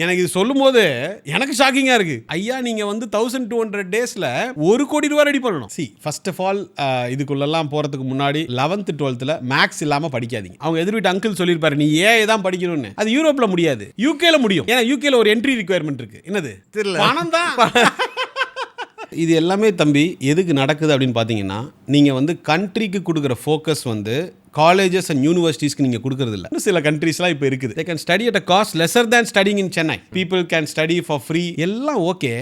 எனக்கு இது சொல்லும் போது எனக்கு ஷாக்கிங்கா இருக்கு. ஐயா நீங்க வந்து 1200 டேஸ்ல 1 கோடி ரூபாய் ரெடி பண்ணணும். சி ஃபர்ஸ்ட் ஆஃப் ஆல் இதுக்குள்ளெல்லாம் போறதுக்கு முன்னாடி 11th 12th மேக்ஸ் இல்லாம படிக்காதீங்க. அவங்க எதிர் வீட்டு அங்கிள் சொல்லியிருப்பாரு நீ ஏன் தான் படிக்கணும்னு. அது யூரோப்ல முடியாது, யூகேல முடியும். ஏன்னா யூகேல ஒரு என்ட்ரி ரிக்வயர்மெண்ட் இருக்கு. என்னது? பணம் தான். இது எல்லாமே தம்பி எதுக்கு நடக்குது அப்படின்னு பார்த்தீங்கன்னா, நீங்கள் வந்து கண்ட்ரிக்கு கொடுக்குற ஃபோக்கஸ் வந்து காலேஜஸ் அண்ட் யூனிவர்சிட்டிஸ்க்கு நீங்கள் கொடுக்குறது இல்லை. சில கண்ட்ரீஸ்லாம் இப்போ இருக்குது. They can study at a cost lesser than studying in Chennai. People can study for free. எல்லாம் ஓகே.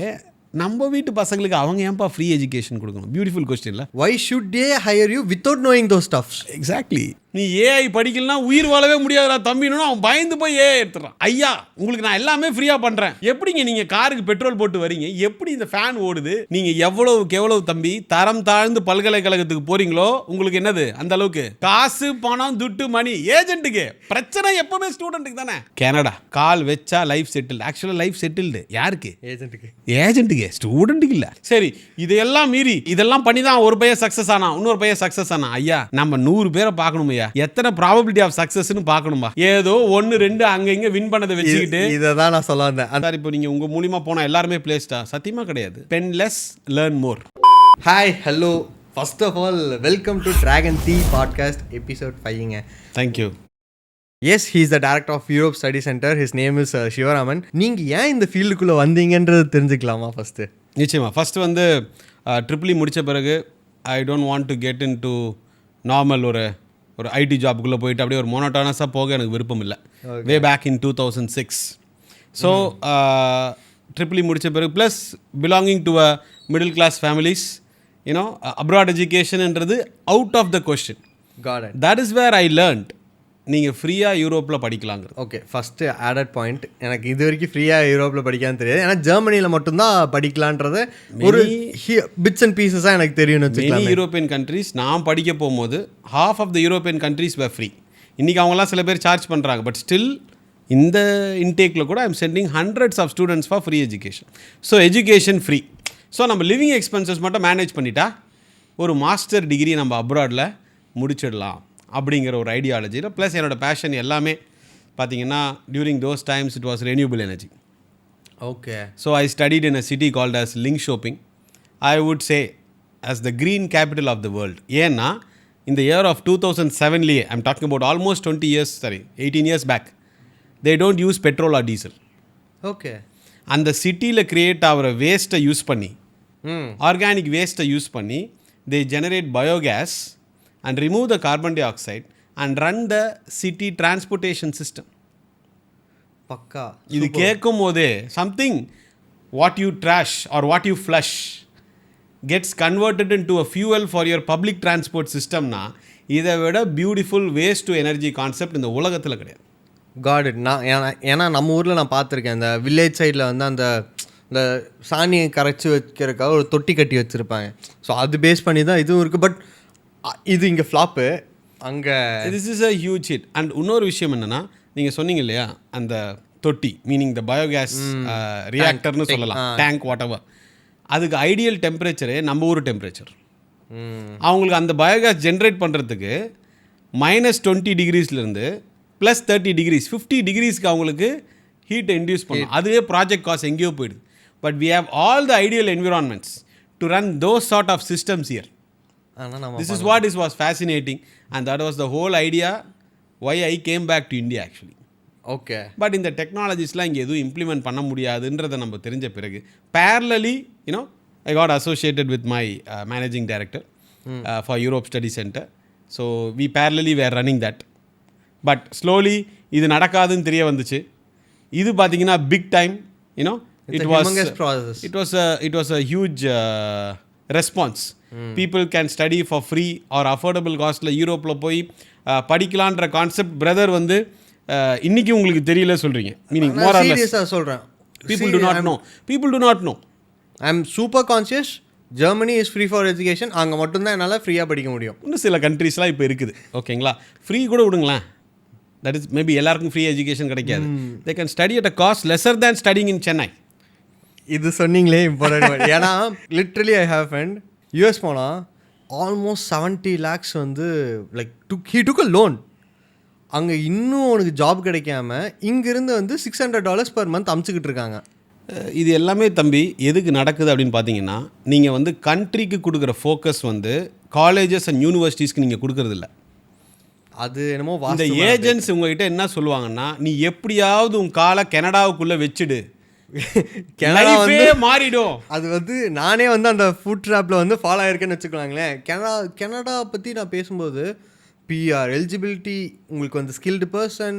நம்ம வீட்டு பசங்களுக்கு அவங்க ஏன்பா ஃப்ரீ எஜுகேஷன் கொடுக்கணும்? பியூட்டிஃபுல் கொஸ்டின் இல்லை? Why should they hire you without knowing those stuffs? Exactly. நீ AI படிக்கலாம் உயிர் வாழவே முடியாதுடா தம்பின்னு அவன் பயந்து போய் ஏஐ எடுத்துறான். ஐயா உங்களுக்கு நான் எல்லாமே ஃப்ரீயா பண்றேன். எப்படிங்க நீங்க காருக்கு பெட்ரோல் போட்டு வரீங்க? எப்படி இந்த ஃபேன் ஓடுது? நீங்க எவ்வளவுக்கு எவ்வளவு தம்பி தரம் தாழ்ந்து பல்கலைக்கழகத்துக்கு போறீங்களோ உங்களுக்கு என்னது அந்த அளவுக்கு காசு பணம் துட்டு மணி ஏஜென்ட்டுக்கு பிரச்சனை எப்பவுமே ஸ்டூடெண்ட்டுக்கு தானே. கனடா கால் வச்சா லைஃப் செட்டில்டு. ஆக்சுவலா லைஃப் செட்டில்டு யாருக்கு? ஏஜென்ட்டுக்கு, ஸ்டூடெண்ட்டுக்கு இல்ல. சரி இதெல்லாம் மீறி இதெல்லாம் பண்ணி தான் ஒரு பையன் சக்சஸ் ஆனா இன்னொரு பையன் சக்சஸ் ஆனா. ஐயா நம்ம 100 பேரை பார்க்கணும். எத்தனை ப்ராபபிலிட்டி ஆஃப் சக்சஸ்னு பார்க்கணுமா? ஏதோ 1 2 அங்க இங்க வின் பண்ணதை வச்சுக்கிட்டு இதை தான் நான் சொல்ல வந்தேன். அதான் இப்போ நீங்க உங்க மூலியமா போனா எல்லாருமே பிளேஸ்டா? சத்தியமா கிடையாது. Spend less, learn more. Hi hello first of all welcome to Dragon the podcast episode 5ங்க. Thank you. Yes he is the director of Europe study centre. His name is Sivaraman. நீங்கள் ஏன் இந்த ஃபீல்டுக்குள்ளே வந்தீங்கன்றது தெரிஞ்சுக்கலாமா ஃபஸ்ட்டு? நிச்சயமா. ஃபர்ஸ்ட் வந்து ட்ரிபிள் முடித்த பிறகு I don't want to get in to normal ஒரு ஐடி ஜாப்புக்குள்ளே போயிட்டு அப்படியே ஒரு மோனோட்டானஸாக போக எனக்கு விருப்பம் இல்லை. Way back in 2006. So triple முடித்த பிறகு plus belonging to a middle class families you know abroad எஜுகேஷன்ன்றது out of the question. That is where I learned நீங்கள் ஃப்ரீயாக யூரோப்பில் படிக்கலாங்கிறது. Okay, first added point. எனக்கு இது வரைக்கும் ஃப்ரீயாக யூரோப்பில் படிக்கான்னு தெரியாது. ஏன்னா ஜெர்மனியில் மட்டும்தான் படிக்கலான்றது ஒரு பிட்ஸ் அண்ட் பீசஸாக எனக்கு தெரியும்னு வச்சுக்கலாம். யூரோப்பியன் கண்ட்ரீஸ் நான் படிக்க போகும்போது half of the European countries were free. இன்றைக்கி அவங்களாம் சில பேர் சார்ஜ் பண்ணுறாங்க. பட் ஸ்டில் இந்த இன்டேக்கில் கூட I'm sending hundreds of students for free education. So education free. So நம்ம லிவிங் எக்ஸ்பென்சஸ் மட்டும் மேனேஜ் பண்ணிட்டா ஒரு மாஸ்டர் டிகிரி நம்ம அப்ராடில் முடிச்சிடலாம் அப்படிங்கிற ஒரு ஐடியாலஜியில். ப்ளஸ் என்னோடய பேஷன் எல்லாமே பார்த்தீங்கன்னா during those times it was renewable energy. Okay. So I studied in a city called as Linkoping. I would say as the green capital of the world. ஏன்னா இந்த year of 2007 I'm talking about almost 18 years back they don't use petrol or diesel. Okay. அந்த சிட்டியில் create ஆகிற வேஸ்ட்டை use பண்ணி organic வேஸ்ட்டை use பண்ணி they generate biogas and remove the carbon dioxide and run the city transportation system. பக்கா. இது கேட்கும் போதே something what you trash or what you flush gets converted into a fuel for your public transport systemனா இதை விட beautiful waste to energy concept இந்த உலகத்தில் கிடையாது. Got it. நான் ஏன்னா நம்ம ஊரில் நான் பார்த்துருக்கேன். இந்த வில்லேஜ் சைடில் வந்து இந்த சாணியை கரைச்சி வைக்கிறதுக்காக ஒரு தொட்டி கட்டி வச்சுருப்பாங்க. ஸோ அது பேஸ் பண்ணி தான் இதுவும் இருக்குது. பட் இது இங்கே ஃப்ளாப்பு, அங்கே this is a huge hit. And இன்னொரு விஷயம் என்னென்னா நீங்கள் சொன்னீங்க இல்லையா அந்த தொட்டி மீனிங் த பயோகேஸ் ரியாக்டர்னு சொல்லலாம், டேங்க் வாட் எவர். அதுக்கு ஐடியல் டெம்பரேச்சரே நம்ம ஊர் டெம்பரேச்சர். அவங்களுக்கு அந்த பயோகேஸ் ஜென்ரேட் பண்ணுறதுக்கு -20 டிகிரிஸ்லேருந்து +30 டிகிரிஸ் 50 டிகிரிஸ்க்கு அவங்களுக்கு ஹீட்டை இன்டியூஸ் பண்ணும். அதுவே ப்ராஜெக்ட் காஸ்ட் எங்கேயோ போயிடுது. But we have all the ideal environments to run those sort of systems here. This is what was fascinating and that was the whole idea why I came back to India actually. Okay. But இந்த டெக்னாலஜிஸ்லாம் இங்கே எதுவும் implement பண்ண முடியாதுன்றதை நம்ம தெரிஞ்ச பிறகு parallelly I got associated with my managing director for Europe Study Center. So we parallelly were running that. But slowly இது நடக்காதுன்னு தெரிய வந்துச்சு. இது பார்த்தீங்கன்னா big time, it was a huge response. People can study for free or affordable costல யூரோப்பில் போய் படிக்கலான்ற concept brother வந்து இன்னைக்கு உங்களுக்கு தெரியல சொல்கிறீங்க. மீனிங் மோர் ஆர் லெஸ் சொல்கிறேன். people do not know. I am super conscious. Germany is free for education. அங்கே மட்டும்தான் என்னால் ஃப்ரீயாக படிக்க முடியும். இன்னும் சில கண்ட்ரீஸ்லாம் இப்போ இருக்குது. ஓகேங்களா, ஃப்ரீ கூட விடுங்களேன். தட் இஸ் மேபி எல்லாருக்கும் ஃப்ரீ எஜுகேஷன் கிடைக்காது. they can study at a cost lesser than studying in Chennai. இது சொன்னீங்களே இம்பார்ட்டன்ட். ஏன்னா literally I have friend US போனால் ஆல்மோஸ்ட் 70 lakhs வந்து like he took a loan. அங்கே இன்னும் உனக்கு ஜாப் கிடைக்காம இங்கேருந்து வந்து $600 per month அமுச்சுக்கிட்டு இருக்காங்க. இது எல்லாமே தம்பி எதுக்கு நடக்குது அப்படின்னு பார்த்தீங்கன்னா, நீங்கள் வந்து கண்ட்ரிக்கு கொடுக்குற ஃபோக்கஸ் வந்து காலேஜஸ் அண்ட் யூனிவர்சிட்டிஸ்க்கு நீங்கள் கொடுக்குறதில்ல. அது என்னமோ இந்த ஏஜென்ட்ஸ் உங்ககிட்ட என்ன சொல்லுவாங்கன்னா, நீ எப்படியாவது உன் காலை கனடாவுக்குள்ளே வச்சுடு, கனடா வந்து மாறிடும். அது வந்து நானே வந்து அந்த ஃபுட் ட்ராப்பில் வந்து ஃபாலோ ஆயிருக்கேன்னு வச்சுக்கலாங்களேன். கனடா பற்றி நான் பேசும்போது பிஆர் எலிஜிபிலிட்டி, உங்களுக்கு வந்து ஸ்கில்டு பர்சன்,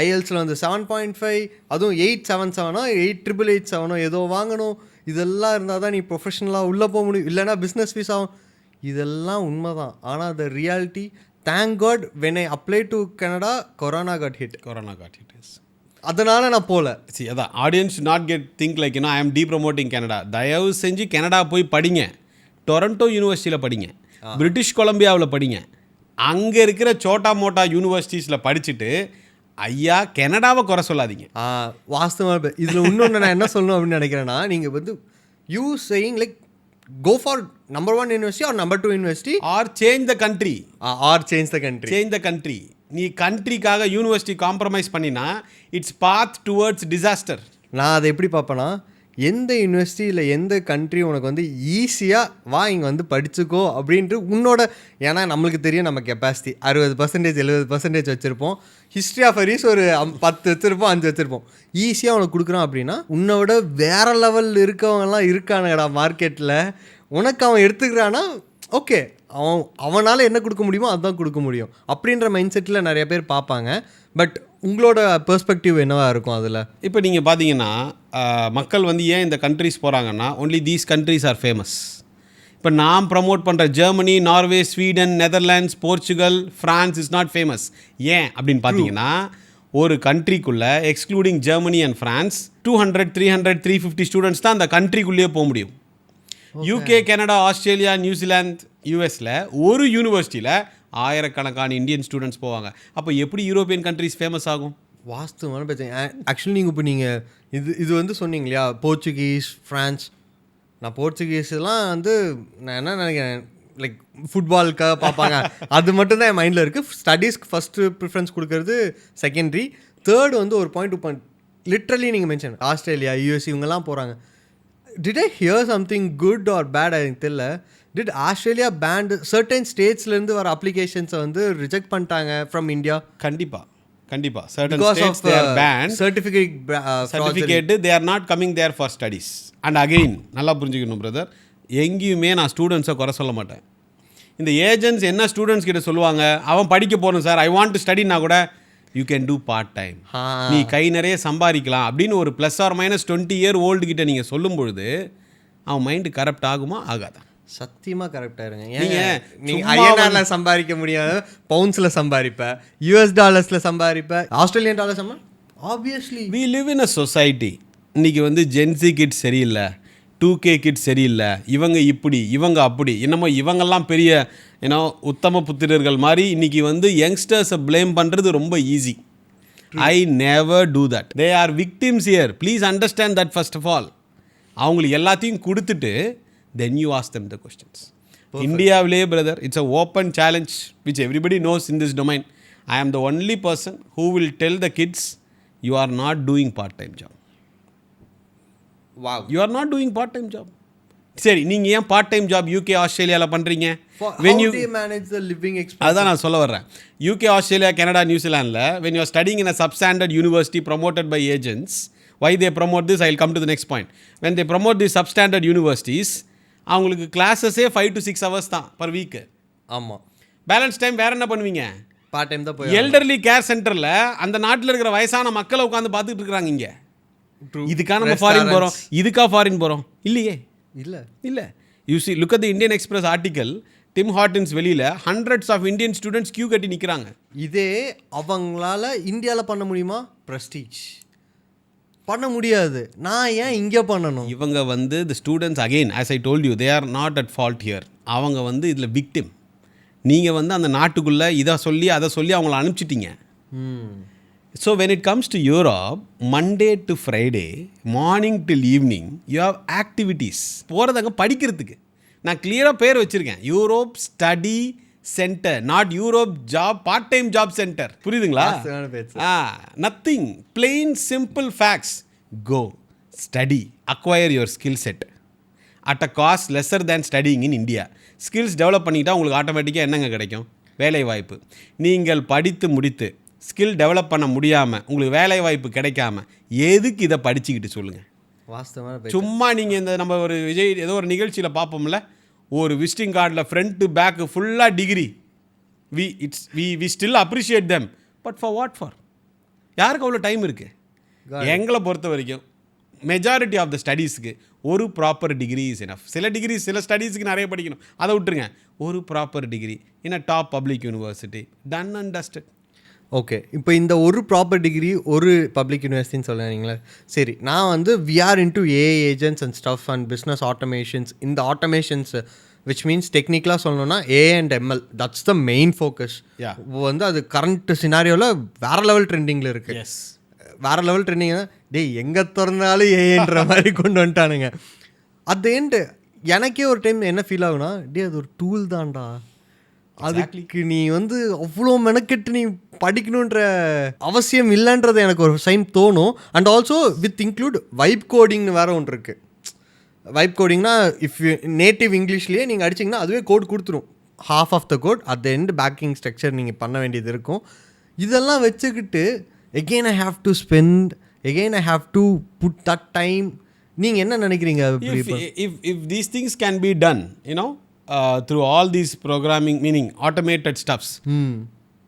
ஐஎல்ஸில் வந்து 7.5, அதுவும் 877 88887 ஏதோ வாங்கணும். இதெல்லாம் இருந்தால் தான் நீ ப்ரொஃபஷனலாக உள்ளே போக முடியும், இல்லைனா பிஸ்னஸ் ஃபீஸ் ஆகும். இதெல்லாம் உண்மை தான். ஆனால் the reality, thank God when I apply to Canada, corona got hit. அதனால நான் போகல. அதான் audience not get think like I am depromoting Canada. தயவு செஞ்சு கனடா போய் படிங்க, டொரண்டோ யூனிவர்சிட்டியில் படிங்க, பிரிட்டிஷ் கொலம்பியாவில் படிங்க, அங்கே இருக்கிற சோட்டா மோட்டா யூனிவர்சிட்டிஸில் படிச்சுட்டு ஐயா கனடாவை குறை சொல்லாதீங்க. வாஸ்தவமாக இதில் இன்னொன்று நான் என்ன சொல்லணும் அப்படின்னு நினைக்கிறேன்னா, நீங்கள் வந்து you saying like go for number 1 university or number 2 university or change the country change the country. நீ கண்ட்ரிக்காக யூனிவர்சிட்டி காம்ப்ரமைஸ் பண்ணினா இட்ஸ் பாத் டுவர்ட்ஸ் டிசாஸ்டர். நான் அதை எப்படி பார்ப்பேன்னா, எந்த யூனிவர்சிட்டி இல்லை எந்த கண்ட்ரி உனக்கு வந்து ஈஸியாக வா இங்கே வந்து படிச்சுக்கோ அப்படின்ட்டு உன்னோட, ஏன்னா நம்மளுக்கு தெரியும் நம்ம கெப்பாசிட்டி 60% 70% வச்சுருப்போம். ஹிஸ்ட்ரி ஆஃப் அரிஸ் ஒரு 10 வச்சுருப்போம், 5 வச்சுருப்போம். ஈஸியாக உனக்கு கொடுக்குறான் அப்படின்னா உன்னோட வேறு லெவலில் இருக்கவங்கலாம் இருக்கானுங்கடா மார்க்கெட்டில், உனக்கு அவன் எடுத்துக்கிறான்னா ஓகே, அவனால் என்ன கொடுக்க முடியுமோ அதுதான் கொடுக்க முடியும் அப்படின்ற மைண்ட் செட்டில் நிறைய பேர் பார்ப்பாங்க. பட் உங்களோட பெர்ஸ்பெக்டிவ் என்னவாக இருக்கும் அதில்? இப்போ நீங்கள் பார்த்தீங்கன்னா மக்கள் வந்து ஏன் இந்த கண்ட்ரிஸ் போகிறாங்கன்னா, only these countries are famous. இப்போ நான் ப்ரமோட் பண்ணுற Germany, Norway, Sweden, Netherlands, Portugal, France is not famous. ஏன் அப்படின்னு பார்த்தீங்கன்னா, ஒரு கண்ட்ரிக்குள்ளே excluding Germany and France 200, 300, 350 students தான் அந்த கண்ட்ரிக்குள்ளேயே போக முடியும். யூகே, கனடா, ஆஸ்திரேலியா, நியூசிலாந்து, யூஎஸில் ஒரு யூனிவர்சிட்டியில் ஆயிரக்கணக்கான இந்தியன் ஸ்டூடெண்ட்ஸ் போவாங்க. அப்போ எப்படி யூரோப்பியன் கண்ட்ரிஸ் ஃபேமஸ் ஆகும்? வாஸ்தவமான பிரச்சனை. ஆக்சுவலி நீங்கள் இப்போ நீங்கள் இது வந்து சொன்னீங்க இல்லையா, போர்ச்சுகீஸ், ஃப்ரான்ஸ். நான் போர்ச்சுகீஸ்லாம் வந்து நான் என்ன நினைக்கிறேன், லைக் ஃபுட்பாலுக்காக பார்ப்பாங்க, அது மட்டும் தான் என் மைண்டில் இருக்குது. ஸ்டடீஸ்க்கு ஃபஸ்ட்டு ப்ரிஃபரன்ஸ் கொடுக்கறது செகண்டரி, தேர்டு வந்து ஒரு பாயிண்ட் லிட்ரலி நீங்கள் மென்ஷன் ஆஸ்திரேலியா, யூஎஸ்சி இவங்கெல்லாம் போகிறாங்க. Did I hear something good or bad? I think தெரியல. Did Australia banned certain statesலேருந்து வர அப்ளிகேஷன்ஸை வந்து ரிஜெக்ட் பண்ணிட்டாங்க ஃப்ரம் இந்தியா? கண்டிப்பாக certain states they are banned. certificate they are not coming there for studies. And again நல்லா புரிஞ்சுக்கணும் brother, எங்கேயுமே நான் ஸ்டூடெண்ட்ஸை குறை சொல்ல மாட்டேன். இந்த ஏஜென்ட்ஸ் என்ன ஸ்டூடெண்ட்ஸ் கிட்ட சொல்லுவாங்க, அவன் படிக்க போகணும் சார், ஐ வாண்ட் டு ஸ்டடினா கூட you can do part time, நீ கை நிறைய சம்பாதிக்கலாம் அப்படின்னு ஒரு +or- 20 year old கிட்ட நீங்கள் சொல்லும் பொழுது அவன் மைண்டு கரப்ட் ஆகுமா ஆகாதா? சத்தியமாக கரெக்டாக இருங்க. நீங்கள் ஐஎன்ஆரில் சம்பாதிக்க முடியாது, பவுன்ஸில் சம்பாதிப்பேன், US டாலர்ஸில் சம்பாதிப்பேன், Australian dollar obviously. We live in a society. இன்றைக்கி வந்து ஜென்சி கிட்ஸ் சரியில்லை, 2K கிட்ஸ் சரியில்லை, இவங்க இப்படி இவங்க அப்படி, என்னமோ இவங்கெல்லாம் பெரிய உத்தம புத்திரர்கள் மாதிரி இன்றைக்கி வந்து யங்ஸ்டர்ஸை ப்ளேம் பண்ணுறது ரொம்ப easy. I never do that. They are victims here. Please understand that first of all. அவங்களுக்கு எல்லாத்தையும் கொடுத்துட்டு then you ask them the questions. இந்தியாவிலே brother, it's a open challenge which everybody knows in this domain. I am the only person who will tell the kids you are not doing part-time job. Wow. You are not doing part-time job. சரி, நீங்கள் ஏன் part time job UK ஆஸ்திரேலியாவில் பண்ணுறீங்க? When you manage the living expenses. அதான் நான் சொல்ல வர்றேன். UK, Australia, Canada, நியூசிலாண்டில் when you are studying in a substandard university promoted by agents, why they promote this, I will come to the next point. When they promote these substandard universities, அவங்களுக்கு கிளாஸஸே 5 to 6 hours தான் per week. ஆமாம். Balance time வேறு என்ன பண்ணுவீங்க? Part time தான் போய் elderly care சென்டரில் அந்த நாட்டில் இருக்கிற வயசான மக்களை உட்காந்து பார்த்துட்டு இருக்கிறாங்க. இங்கே இதுக்காக நம்ம ஃபாரின் போகிறோம், இதுக்காக ஃபாரின் போகிறோம் இல்லையே. இல்லை you see, look at the Indian Express article. Tim Hortons வெளியில் hundreds of Indian students queue கட்டி நிற்கிறாங்க. இதே அவங்களால இந்தியாவில் பண்ண முடியுமா? ப்ரெஸ்டீஜ் பண்ண முடியாது. நான் ஏன் இங்கே பண்ணணும்? இவங்க வந்து தி students again as I told you, they are not at fault here. அவங்க வந்து இதில் விக்டிம். நீங்கள் வந்து அந்த நாட்டுக்குள்ளே இதை சொல்லி அதை சொல்லி அவங்கள அனுப்பிச்சிட்டிங்க. So when it comes to Europe, Monday to Friday morning till evening you have activities. போகிறதாங்க படிக்கிறதுக்கு. நான் கிளியராக பேர் வச்சுருக்கேன், Europe study centre, not Europe job part time job centre. புரியுதுங்களா? Nothing, plain simple facts. Go study, acquire your skill set at a cost lesser than studying in India. Skills develop பண்ணிட்டா உங்களுக்கு ஆட்டோமேட்டிக்காக என்னங்க கிடைக்கும்? வேலை வாய்ப்பு. நீங்கள் படித்து முடித்து ஸ்கில் டெவலப் பண்ண முடியாமல் உங்களுக்கு வேலை வாய்ப்பு கிடைக்காம எதுக்கு இதை படிச்சுக்கிட்டு சொல்லுங்கள்? வாஸ்தவமான சும்மா நீங்கள் இந்த நம்ம ஒரு விஜய் ஏதோ ஒரு நிகழ்ச்சியில் பார்ப்போம்ல, ஒரு விசிட்டிங் கார்டில் ஃப்ரண்ட்டு பேக்கு ஃபுல்லாக degree. We still appreciate them, but for what? For யாருக்கு அவ்வளோ டைம் இருக்குது? எங்களை பொறுத்த வரைக்கும் மெஜாரிட்டி ஆஃப் த ஸ்டடீஸுக்கு ஒரு ப்ராப்பர் டிகிரி இஸ் எனஃப். சில டிகிரி சில ஸ்டடீஸுக்கு நிறைய படிக்கணும், அதை விட்டுருங்க. ஒரு proper degree in a top public university, done and dusted. Okay, இப்போ இந்த ஒரு ப்ராப்பர் டிகிரி ஒரு பப்ளிக் யூனிவர்சிட்டின்னு சொல்லுறீங்களா? சரி, நான் வந்து we are into AI agents and stuff and business automations. இந்த ஆட்டோமேஷன்ஸ் விச் மீன்ஸ் டெக்னிக்கலாக சொல்லணும்னா AI and ML, that's the main focus. வந்து அது கரண்ட் சினாரியோவில் வேறு லெவல் ட்ரெண்டிங்கில் இருக்குது. வேறு லெவல் ட்ரெண்டிங் டேய் எங்கே திறந்தாலும் ஏன்ற மாதிரி கொண்டு வந்துட்டானுங்க. அட் த எண்டு எனக்கே ஒரு டைம் என்ன ஃபீல் ஆகுனா, டே அது ஒரு டூல் தான்டா, அதுக்கு நீ வந்து அவ்வளோ மெனக்கெட்டு நீ படிக்கணுன்ற அவசியம் இல்லைன்றது எனக்கு ஒரு சைன் தோணும். And also with include vibe கோடிங்னு வேறு ஒன்று இருக்குது. வைப் கோடிங்னா இஃப் நேட்டிவ் இங்கிலீஷ்லேயே நீங்கள் அடிச்சிங்கன்னா அதுவே கோட் கொடுத்துரும். Half of the code at the end backing structure நீங்கள் பண்ண வேண்டியது இருக்கும். இதெல்லாம் வச்சுக்கிட்டு again I have to spend, again I have to put that time. நீங்கள் என்ன நினைக்கிறீங்க? If these things can be done, you know, through all these programming, meaning automated stuffs,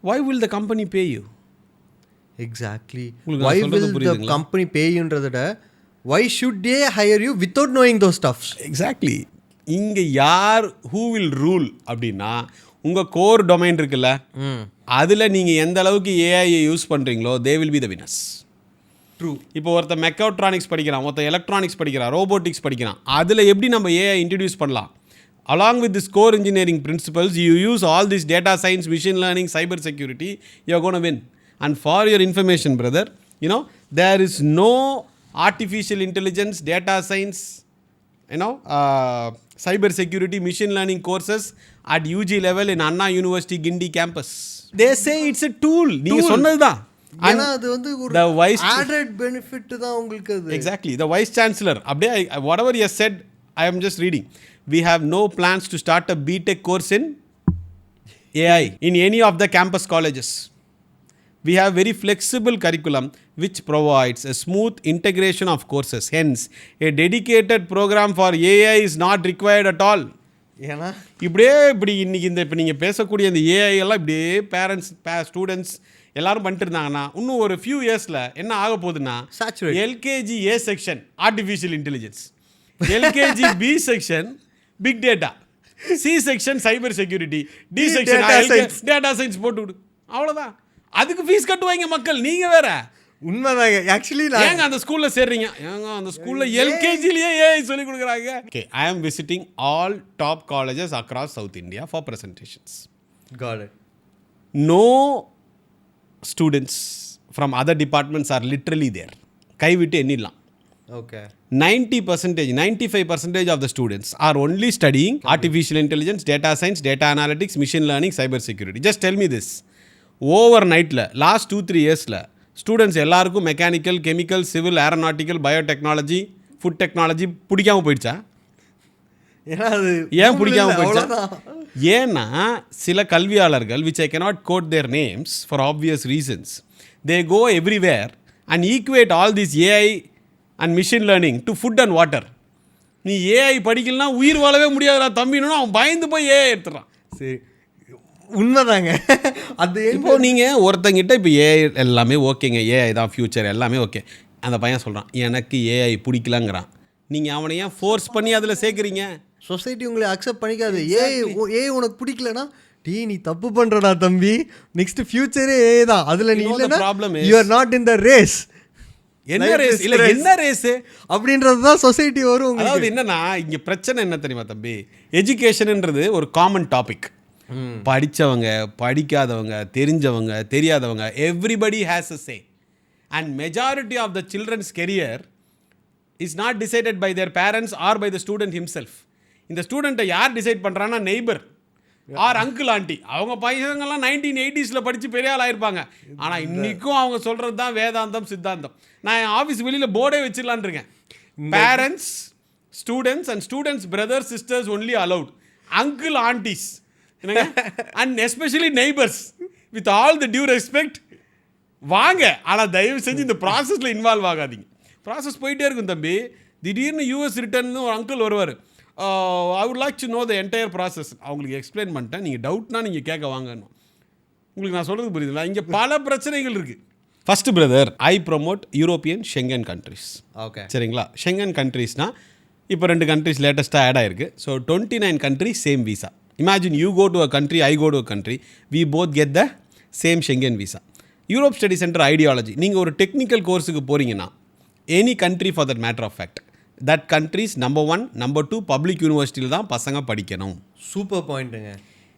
why will the company pay you? Exactly. Why will the company pay youன்றத why should they hire you without knowing those stuffs? Exactly. இங்கே யார் who will rule அப்படின்னா, உங்கள் core domain இருக்குல்ல, அதில் நீங்கள் எந்த அளவுக்கு ஏஐயை use பண்ணுறீங்களோ தே will be the winners. True. இப்போ ஒருத்தர் மெக்காட்ரானிக்ஸ் படிக்கிறான், ஒருத்தர் எலக்ட்ரானிக்ஸ் படிக்கிறான், ரோபோட்டிக்ஸ் படிக்கிறான். அதில் எப்படி நம்ம ஏஐ இன்ட்ரடியூஸ் பண்ணலாம்? Along with this core engineering principles, you use all this data science, machine learning, cyber security, you're going to win. And for your information, brother, you know, there is no artificial intelligence, data science, you know, cyber security, machine learning courses at UG level in Anna University Gindi campus. They say it's a tool. நீங்க சொன்னதுதான். ஏன்னா அது வந்து ஒரு added benefit தான் உங்களுக்கு அது. Exactly. The vice chancellor அப்படியே whatever he has said, I am just reading. We have no plans to start a BTech course in AI in any of the campus colleges. We have very flexible curriculum which provides a smooth integration of courses. Hence, a dedicated program for AI is not required at all. ஏன்னா இப்படி இன்னைக்கு இப்போ நீங்கள் பேசக்கூடிய இந்த AI எல்லாம் இப்படியே parents students எல்லாரும் பண்ணிட்டு இருந்தாங்கன்னா இன்னும் ஒரு ஃபியூ இயர்ஸில் என்ன ஆக போகுதுன்னா, LKG A section artificial intelligence, LKG B section big data, C section cyber security, D section data science போட்டு விடு, அவ்வளோதான். அதுக்கு ஃபீஸ் கட்டுவாங்க மக்கள். நீங்கள் வேற உண்மைதாங்க. ஆக்சுவலி ஏங்க அந்த ஸ்கூலில் சேர்றீங்க, ஏங்க அந்த ஸ்கூலில் எல்கேஜிலேயே ஏஐ சொல்லிக் கொடுக்குறாங்க. Okay, I am visiting all top colleges across South India for presentations. Got it. No students from other departments are literally there. கைவிட்டு எண்ணிடலாம். Okay. 90%, 95% of the students are only studying artificial intelligence, data science, data analytics, machine learning, cyber security. Just tell me this. Overnightல last 2-3 yearsல students எல்லாருக்கும் mechanical, chemical, civil, aeronautical, biotechnology, food technology பிடிக்காம போயிடுச்சா? ஏன் பிடிக்காம போயிடுச்சா? ஏன்னா சில கல்வியாளர்கள் which I cannot quote their names for obvious reasons, they go everywhere and equate all this AI and machine learning to food and water. நீ AI படிக்கலனா உயிர் வாழவே முடியாதுடா தம்பின்னு அவன் பயந்து போய் ஏஐ எடுத்துறான். சரி, உண்மைதாங்க. அது இப்போ நீங்கள் ஒருத்தங்கிட்ட இப்போ ஏஐ எல்லாமே ஓகேங்க, ஏஐ தான் ஃப்யூச்சர், எல்லாமே ஓகே. அந்த பையன் சொல்கிறான் எனக்கு ஏஐ பிடிக்கலங்கிறான். நீங்கள் அவனை ஏன் ஃபோர்ஸ் பண்ணி அதில் சேர்க்குறீங்க? சொசைட்டி உங்களை அக்செப்ட் பண்ணிக்காது. ஏஐ உனக்கு பிடிக்கலனா நீ தப்பு பண்ணுறடா தம்பி, நெக்ஸ்ட் ஃபியூச்சரே ஏஐ தான், அதில் நீ இல்லைனா you are not in the race. என்ன ரேஸ்? இல்லை என்ன ரேஸு அப்படின்றது தான் சொசைட்டி வரும். அதாவது என்னன்னா இங்கே பிரச்சனை என்ன தெரியுமா தம்பி, எஜுகேஷனுன்றது ஒரு காமன் டாபிக். படித்தவங்க, படிக்காதவங்க, தெரிஞ்சவங்க, தெரியாதவங்க, everybody has a say. And majority of the children's career is not decided by their parents or by the student himself. இந்த ஸ்டூடெண்ட்டை யார் டிசைட் பண்ணுறான்னா நெய்பர். R uncle aunty. அவங்க பையங்கள்லாம் 1980s படித்து பெரிய ஆள் ஆயிருப்பாங்க. ஆனால் இன்றைக்கும் அவங்க சொல்கிறது தான் வேதாந்தம் சித்தாந்தம். நான் என் ஆஃபீஸ் வெளியில் போர்டே வச்சிடலான் இருக்கேன். Parents students and students brothers sisters only allowed. Uncle aunties and especially neighbours with all the due respect வாங்க. ஆனால் தயவு செஞ்சு இந்த ப்ராசஸில் இன்வால்வ் ஆகாதீங்க. ப்ராசஸ் போயிட்டே இருக்கும் தம்பி. திடீர்னு யூஎஸ் ரிட்டர்ன்னு ஒரு அங்கிள் வருவார். I would like to know the entire process. அவங்களுக்கு எக்ஸ்பிளைன் பண்ணிட்டேன். நீங்கள் டவுட்னா நீங்கள் கேட்க வாங்கன்னு. உங்களுக்கு நான் சொல்கிறது புரியுதுங்களா? இங்கே பல பிரச்சனைகள் இருக்குது. First brother, I promote European Schengen countries. Okay, சரிங்களா? ஷெங்கன் கண்ட்ரிஸ்னால் இப்போ 2 கண்ட்ரிஸ் லேட்டஸ்ட்டாக ஆட் ஆயிருக்கு. So 29 countries same visa. Imagine you go to a country, I go to a country, we both get the same Schengen visa. Europe study centre ideology. நீங்கள் ஒரு technical கோர்ஸுக்கு போகிறீங்கன்னா any country for that matter of fact, that countries number 1 number 2 public யூனிவர்சிட்டியில் தான் பசங்க படிக்கணும். Super பாயிண்ட்டுங்க.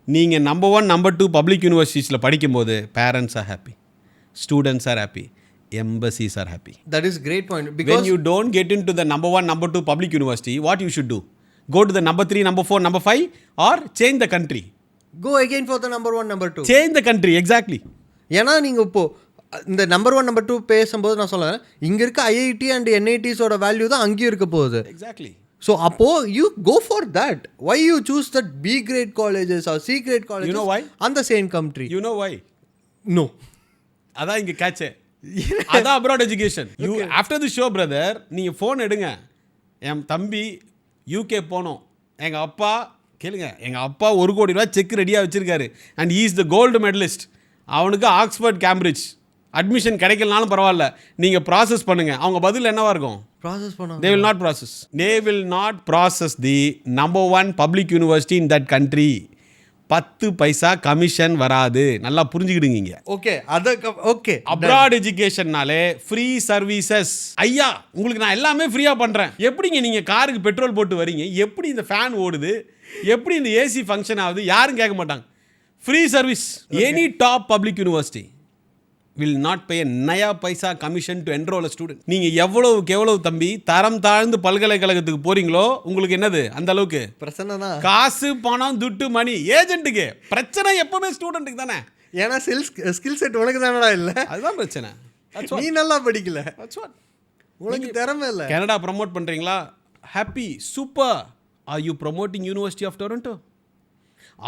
நீங்கள் number 1 number 2 public யூனிவர்சிட்டிஸில் படிக்கும்போது parents are happy, students are happy, embassies are happy. That is great point. Because when you don't get into the number 1 number 2 public university, what you should do? Go to the number 3 number 4 number 5 or change the country. Go again for the number 1 number 2. Change the country, exactly. ஏன்னா நீங்கள் இப்போ இந்த number 1 number 2 பேசும்போது நான் சொல்லுவேன், இங்கே இருக்க IIT and என்ஐடிஸோட value தான் அங்கேயும் இருக்க போகுது. Exactly. ஸோ அப்போது you go for that. Why you choose that B great colleges or C great colleges? You know why? அந்த same country. You know why? No. அதான் இங்கே கேட்சே. அதான் abroad education. You after the show brother, நீங்கள் phone எடுங்க. என் தம்பி UK போனோம், எங்கள் அப்பா கேளுங்க, எங்கள் அப்பா 1 கோடி ரூபா செக் ரெடியாக வச்சுருக்காரு and he is the gold medallist. அவனுக்கு ஆக்ஸ்ஃபோர்ட் கேம்பிரிட்ஜ் அட்மிஷன் கிடைக்கலனாலும் பரவாயில்ல, நீங்கள் ப்ராசஸ் பண்ணுங்கள். அவங்க பதில் என்னவா இருக்கும்? ப்ராசஸ் பண்ண they will not process. They will not process the number 1 public university in that country. 10 paisa commission வராது. நல்லா புரிஞ்சுக்கிடுங்க. ஓகே, அதை ஓகே. அப்ராட் எஜுகேஷன்னாலே ஃப்ரீ சர்வீசஸ். ஐயா, உங்களுக்கு நான் எல்லாமே ஃப்ரீயாக பண்ணுறேன். எப்படிங்க நீங்கள் காருக்கு பெட்ரோல் போட்டு வரீங்க? எப்படி இந்த ஃபேன் ஓடுது? எப்படி இந்த ஏசி ஃபங்க்ஷன் ஆகுது? யாரும் கேட்க மாட்டாங்க. Free service. Any top public university will not pay a Naya paisa commission to enroll a student. நீங்கள் எவ்வளவு தம்பி தரம் தாழ்ந்து பல்கலைக்கழகத்துக்கு போகிறீங்களோ உங்களுக்கு என்னது அந்த அளவுக்கு பிரச்சனை தான். காசு பணம் துட்டு மணி ஏஜென்ட்டுக்கு. பிரச்சனை எப்பவுமே ஸ்டூடெண்ட்டுக்கு தானே. ஏன்னா ஸ்கில் செட் உனக்கு தானடா இல்லை. அதுதான் பிரச்சனை. நீ நல்லா படிக்கல, உனக்கு திறமை இல்லை. கனடா ப்ரமோட் பண்ணுறீங்களா? Happy, super. Are you promoting University of Toronto?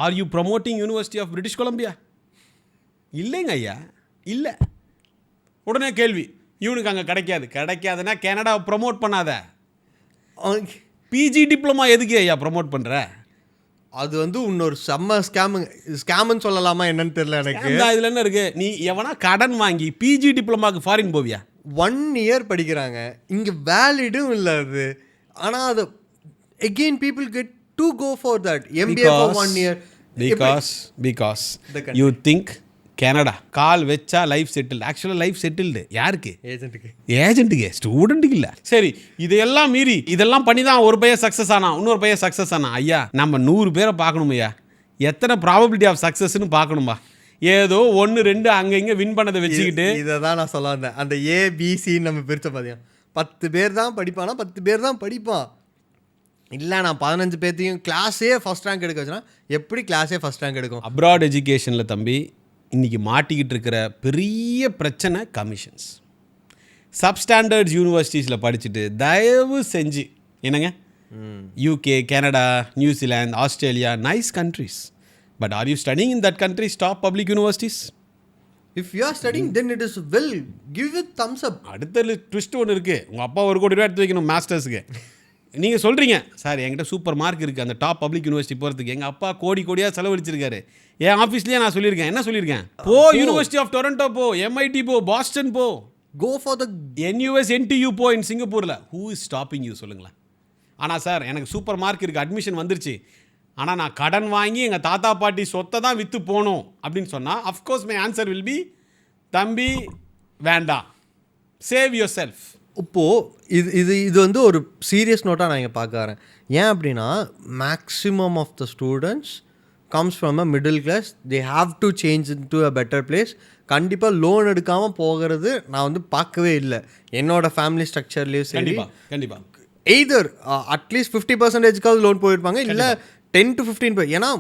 Are you promoting University of British Columbia? இல்லைங்க ஐயா, இல்லை. உடனே கேள்வி, இவனுக்கு அங்கே கிடைக்காதுன்னா கனடாவை ப்ரமோட் பண்ணாத. பிஜி டிப்ளமா எதுக்கு ஐயா ப்ரமோட் பண்ணுற? அது வந்து இன்னொரு செம்ம ஸ்கேம்னு சொல்லலாமா என்னன்னு தெரியல எனக்கு. இதில் என்ன இருக்குது? நீ எவனா கடன் வாங்கி பிஜி டிப்ளமாக்கு ஃபாரின் போவியா? 1 year படிக்கிறாங்க, இங்கே வேலிடும் இல்லை அது. ஆனால் அது again people get to go for that MBA for 1 year because you think Canada கால் வச்சா லைஃப் செட்டில்டு. ஆக்சுவலாக லைஃப் செட்டில்டு யாருக்கு? ஏஜென்ட்டுக்கு, ஸ்டூடெண்ட்டுக்கு இல்லை. சரி, இதையெல்லாம் மீறி இதெல்லாம் பண்ணி தான் ஒரு பையன் சக்ஸஸ் ஆனா, இன்னொரு பையன் சக்ஸஸ் ஆனா. ஐயா, நம்ம 100 பேரை பார்க்கணும் ஐயா. எத்தனை ப்ராபபிலிட்டி ஆஃப் சக்ஸஸ்ன்னு பார்க்கணும்பா. ஏதோ 1 2 அங்கே இங்கே வின் பண்ணதை வச்சுக்கிட்டு. இதை தான் நான் சொல்ல வந்தேன். அந்த ஏபிசின்னு நம்ம பிரித்த பார்த்தீங்க, 10 பேர் தான் படிப்பானா, 10 பேர் தான் படிப்பான். இல்லை நான் 15 பேர்த்தையும் கிளாஸே ஃபஸ்ட் ரேங்க் எடுக்க வச்சுனா எப்படி கிளாஸே ஃபஸ்ட் ரேங்க் எடுக்கும்? அப்ராட் எஜுகேஷனில் தம்பி இன்றைக்கி மாட்டிக்கிட்டு இருக்கிற பெரிய பிரச்சனை கமிஷன்ஸ். சப்ஸ்டாண்டர்ட்ஸ் யூனிவர்சிட்டிஸில் படிச்சுட்டு தயவு செஞ்சு என்னங்க, UK, Canada, New Zealand, Australia, nice countries. But are you studying in that countries top public universities? If you are studying then it is well, give it Thums அப். அடுத்த ட்விஸ்ட் ஒன்று இருக்குது. உங்கள் அப்பா 1 கோடி ரூபா எடுத்து வைக்கணும் மாஸ்டர்ஸுக்கு. நீங்கள் சொல்கிறீங்க, சார் என்கிட்ட சூப்பர் மார்க் இருக்குது அந்த டாப் பப்ளிக் யூனிவர்சிட்டி போகிறதுக்கு. எங்கள் அப்பா கோடியாக செலவழிச்சிருக்காரு. என் ஆஃபீஸ்லேயே நான் சொல்லியிருக்கேன். என்ன சொல்லியிருக்கேன்? போ யூனிவர்சிட்டி ஆஃப் டொரண்டோ போ, எம்ஐடி போ, பாஸ்டன் போ, go for the NUS NTU போ இன் சிங்கப்பூரில். ஹூ இஸ் ஸ்டாப்பிங் யூ சொல்லுங்களேன். ஆனால் சார் எனக்கு சூப்பர் மார்க் இருக்குது, அட்மிஷன் வந்துருச்சு, ஆனால் நான் கடன் வாங்கி எங்கள் தாத்தா பாட்டி சொத்தை தான் விற்று போகணும் அப்படின்னு சொன்னால் of course my answer will be, தம்பி வேண்டாம், சேவ் யுவர் செல்ஃப். இப்போது இது வந்து ஒரு சீரியஸ் நோட்டாக நான் இங்கே பார்க்க வரேன். ஏன் அப்படின்னா maximum of the students comes from a middle class. They have to change in to a better place. கண்டிப்பாக லோன் எடுக்காமல் போகிறது நான் வந்து பார்க்கவே இல்லை. என்னோடய ஃபேமிலி ஸ்ட்ரக்சர்லேயும் சரி, கண்டிப்பாக எய்தர் அட்லீஸ்ட் 50% லோன் போயிருப்பாங்க, இல்லை 10 to 15%. ஏன்னா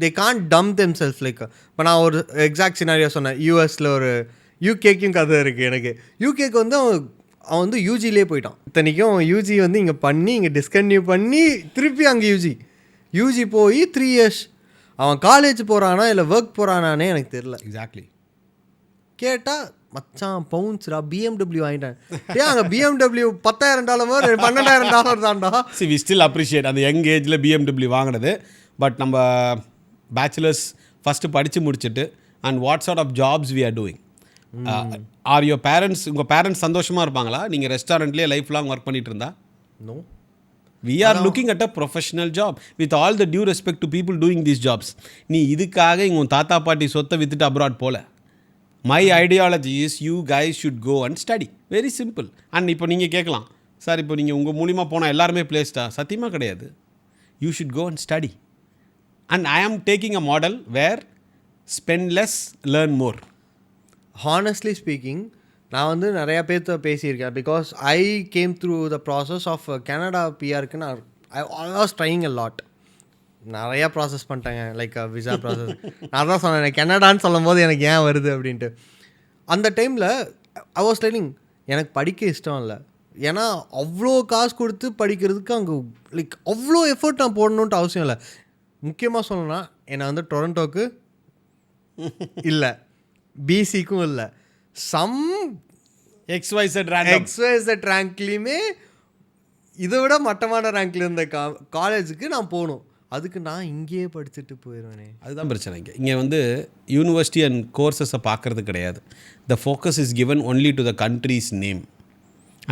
they can't dump themselves like இப்போ நான் ஒரு எக்ஸாக்ட் சினாரியோ சொன்னேன். யூஎஸில் ஒரு யூகேக்கும் கதை இருக்குது எனக்கு. யூகேக்கு வந்து அவன் வந்து யூஜிலே போயிட்டான். இத்தனைக்கும் யூஜி வந்து இங்கே பண்ணி இங்கே டிஸ்கன்டினியூ பண்ணி திருப்பி அங்கே யூஜி போய் 3 years அவன் காலேஜ் போகிறானா இல்லை ஒர்க் போகிறானானே எனக்கு தெரியல. எக்ஸாக்ட்லி. கேட்டால் மச்சான் பவுன்ஸ்ரா BMW வாங்கிட்டேன். ஏன் அங்கே BMW $10,000 $12,000 தான்டா. சி வி ஸ்டில் அப்ரிஷியேட் அந்த யங் ஏஜில் BMW வாங்கினது. பட் நம்ம பேச்சுலர்ஸ் ஃபஸ்ட்டு படித்து முடிச்சுட்டு and what sort of jobs we are doing. Are your parents, உங்கள் பேரண்ட்ஸ் சந்தோஷமாக இருப்பாங்களா நீங்கள் ரெஸ்டாரண்ட்லேயே லைஃப் லாங் ஒர்க் பண்ணிட்டு இருந்தா? No. We are looking at a professional job with all the due respect to people doing these jobs. நீ இதுக்காக இங்கே உன் தாத்தா பாட்டி சொத்தை வித்துட்டு அப்ராட் போல. My ideology is you guys should go and study. Very simple. And இப்போ நீங்கள் கேட்கலாம், சார் இப்போ நீங்கள் உங்கள் மூலிமா போனால் எல்லாருமே பிளேஸ்டா? சத்தியமாக கிடையாது. You should go and study. And I am taking a model where spend less, learn more. Honestly speaking, நான் வந்து நிறையா பேர்த்த பேசியிருக்கேன். Because I came through the process of Canada பிஆருக்கு. நான் I was trying a lot. நிறையா process பண்ணிட்டேங்க, like visa process. நான் தான் சொன்னேன் கனடான்னு சொல்லும் போது எனக்கு ஏன் வருது அப்படின்ட்டு. அந்த டைமில் ஐ வாஸ் டெல்லிங் எனக்கு படிக்க இஷ்டம் இல்லை. ஏன்னா அவ்வளோ காசு கொடுத்து படிக்கிறதுக்கு அங்கே லைக் அவ்வளோ எஃபர்ட் நான் போடணுன்ட்டு அவசியம் இல்லை. முக்கியமாக சொல்லணும்னா என்னை வந்து டொரண்டோக்கு இல்லை, பிசிக்கும் இல்லை, சம் XYZ ரேங்க்லேயுமே இதை விட மட்டமான ரேங்க்ல இருந்த காலேஜுக்கு நான் போகணும். அதுக்கு நான் இங்கேயே படிச்சுட்டு போயிடுவேனே. அதுதான் பிரச்சனை. இங்கே வந்து யூனிவர்சிட்டி அண்ட் கோர்சஸை பார்க்குறது கிடையாது. The focus is given only to the countries name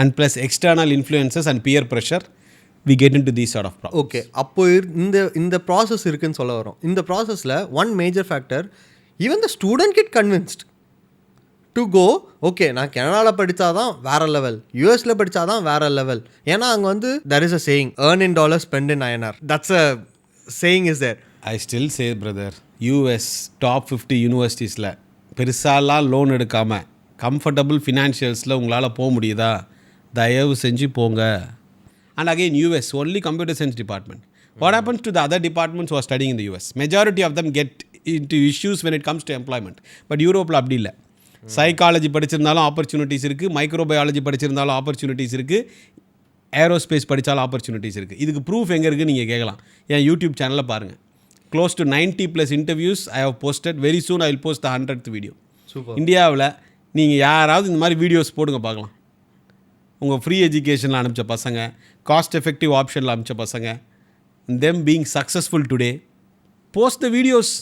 and plus external influences and peer pressure. We get in to these sort of problems. Okay, அப்போ இந்த ப்ராசஸ் இருக்குன்னு சொல்ல வரோம். இந்த ப்ராசஸில் one major factor, even the student get convinced to go. Okay, நான் கனடாவில் படித்தா தான் வேறு லெவல், யூஎஸில் படித்தா தான் வேறு லெவல். ஏன்னா அங்கே வந்து there is a saying, earn in dollars, spend in INR. That's a saying is there. I still say brother, US top 50 யூனிவர்சிட்டிஸில் பெருசாலாம் லோன் எடுக்காமல் கம்ஃபர்டபுள் ஃபினான்ஷியல்ஸில் உங்களால் போக முடியுதா? தயவு செஞ்சு போங்க. And again US, only computer science department. What happens to the other departments who are studying in the US? Majority of them get into issues when it comes to employment. But Europeல அப்படி இல்லை. Psychology படிச்சிருந்தாலும் opportunities இருக்குது, microbiology படிச்சிருந்தாலும் opportunities இருக்குது, aerospace படித்தாலும் opportunities இருக்குது. இதுக்கு proof எங்கே இருக்குன்னு நீங்கள் கேட்கலாம். என் யூடியூப் சேனலில் பாருங்கள். Close to 90+ interviews I have posted. Very soon I will post the 100th video. Super. இந்தியாவில் நீங்கள் யாராவது இந்த மாதிரி வீடியோஸ் போடுங்க பார்க்கலாம். உங்கள் ஃப்ரீ எஜுகேஷனில் அனுப்பிச்ச பசங்க, காஸ்ட் எஃபெக்டிவ் ஆப்ஷனில் அனுப்பிச்ச பசங்க, them being successful today, post the videos.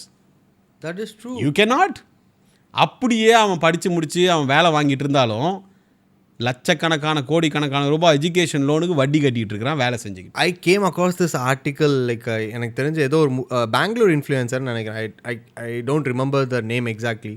That is true. You cannot. அப்படியே அவன் படித்து முடித்து அவன் வேலை வாங்கிட்டு இருந்தாலும் லட்சக்கணக்கான கோடிக்கணக்கான ரூபாய் எஜுகேஷன் லோனுக்கு வட்டி கட்டிகிட்டு இருக்கிறான் வேலை செஞ்சுக்கிட்டு. I came across this article, like எனக்கு தெரிஞ்ச ஏதோ ஒரு பெங்களூர் இன்ஃப்ளூயன்சர்னு நினைக்கிறேன். I don't remember the name exactly.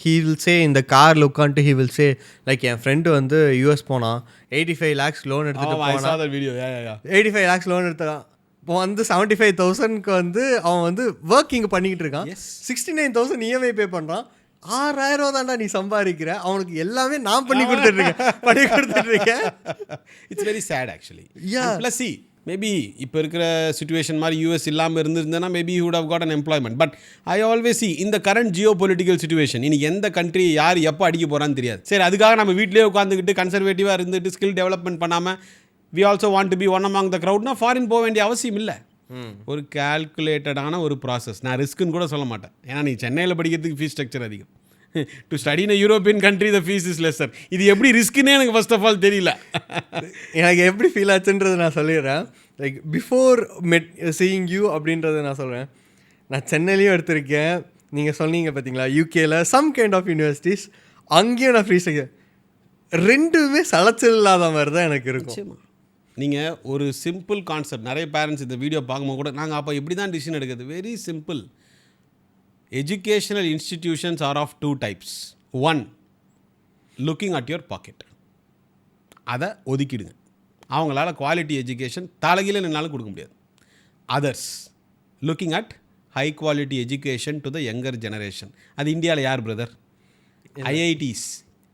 he will say இந்த காரில் உட்காந்துட்டு he will say like N friend வந்து யூஎஸ் போனான், 85 lakhs லோன் எடுத்துகிட்டு போனான். 85 lakhs லோன் எடுத்தான். இப்போ வந்து 75,000க்கு வந்து அவன் வந்து ஒர்க் இங்கே பண்ணிக்கிட்டு இருக்கான். 69,000 இஎம்ஐ பே பண்ணுறான். 6,000 தான்டா நீ சம்பாதிக்கிற, அவனுக்கு எல்லாமே நான் பண்ணி கொடுத்துட்ருக்கேன். It's very sad actually. Plus see maybe இப்போ இருக்கிற சுச்சுவேஷன் மாதிரி யூஎஸ் இல்லாமல் இருந்திருந்தேன்னா maybe you would have got an employment. But I always see இந்த கரண்ட் ஜியோ பொலிட்டிக்கல் சுச்சுவேஷன் இன்னைக்கு எந்த கண்ட்ரி யார் எப்போ அடிக்க போகிறான்னு தெரியாது. சரி, அதுக்காக நம்ம வீட்டிலே உட்காந்துக்கிட்டு கன்சர்வேட்டிவாக இருந்துட்டு ஸ்கில் டெவலப்மெண்ட் பண்ணாமல் we also want to be one among the crowd. நான் ஃபாரின் போக வேண்டிய அவசியம் இல்லை. ஒரு கால்குலேட்டடான ஒரு ப்ராசஸ். நான் ரிஸ்க்குன்னு கூட சொல்ல மாட்டேன். ஏன்னா நீ சென்னையில் படிக்கிறதுக்கு ஃபீஸ் ஸ்ட்ரக்சர் அதிகம். To study in European country the fees is lesser. இது எப்படி ரிஸ்க்குன்னே எனக்கு ஃபர்ஸ்ட் ஆஃப் ஆல் தெரியல. எனக்கு எப்படி ஃபீல் ஆச்சுன்றது நான் சொல்லிடுறேன். லைக் பிஃபோர் சீயிங் யூ அப்படின்றத நான் சொல்கிறேன். நான் சென்னையிலையும் எடுத்திருக்கேன். நீங்கள் சொன்னீங்க பார்த்தீங்களா யூகேயில் சம் கைண்ட் ஆஃப் யூனிவர்சிட்டிஸ், அங்கேயும் நான் ஃப்ரீ ஸ்ட்ரக்சர். ரெண்டுமே சலச்சல் இல்லாத மாதிரி தான் எனக்கு இருக்கும். நீங்கள் ஒரு சிம்பிள் கான்செப்ட், நிறைய பேரண்ட்ஸ் இந்த வீடியோ பார்க்கும்போது கூட நாங்கள் அப்போ எப்படி தான் டிசிஷன் எடுக்கிறது. Very simple. Educational institutions are of 2 types. 1, looking at your pocket. அதை ஒதுக்கிடுங்க. அவங்களால குவாலிட்டி எஜுகேஷன் தலைகீழ என்னால் கொடுக்க முடியாது. Others, looking at high quality education to the younger generation. அது இந்தியாவில் யார் brother? IITs,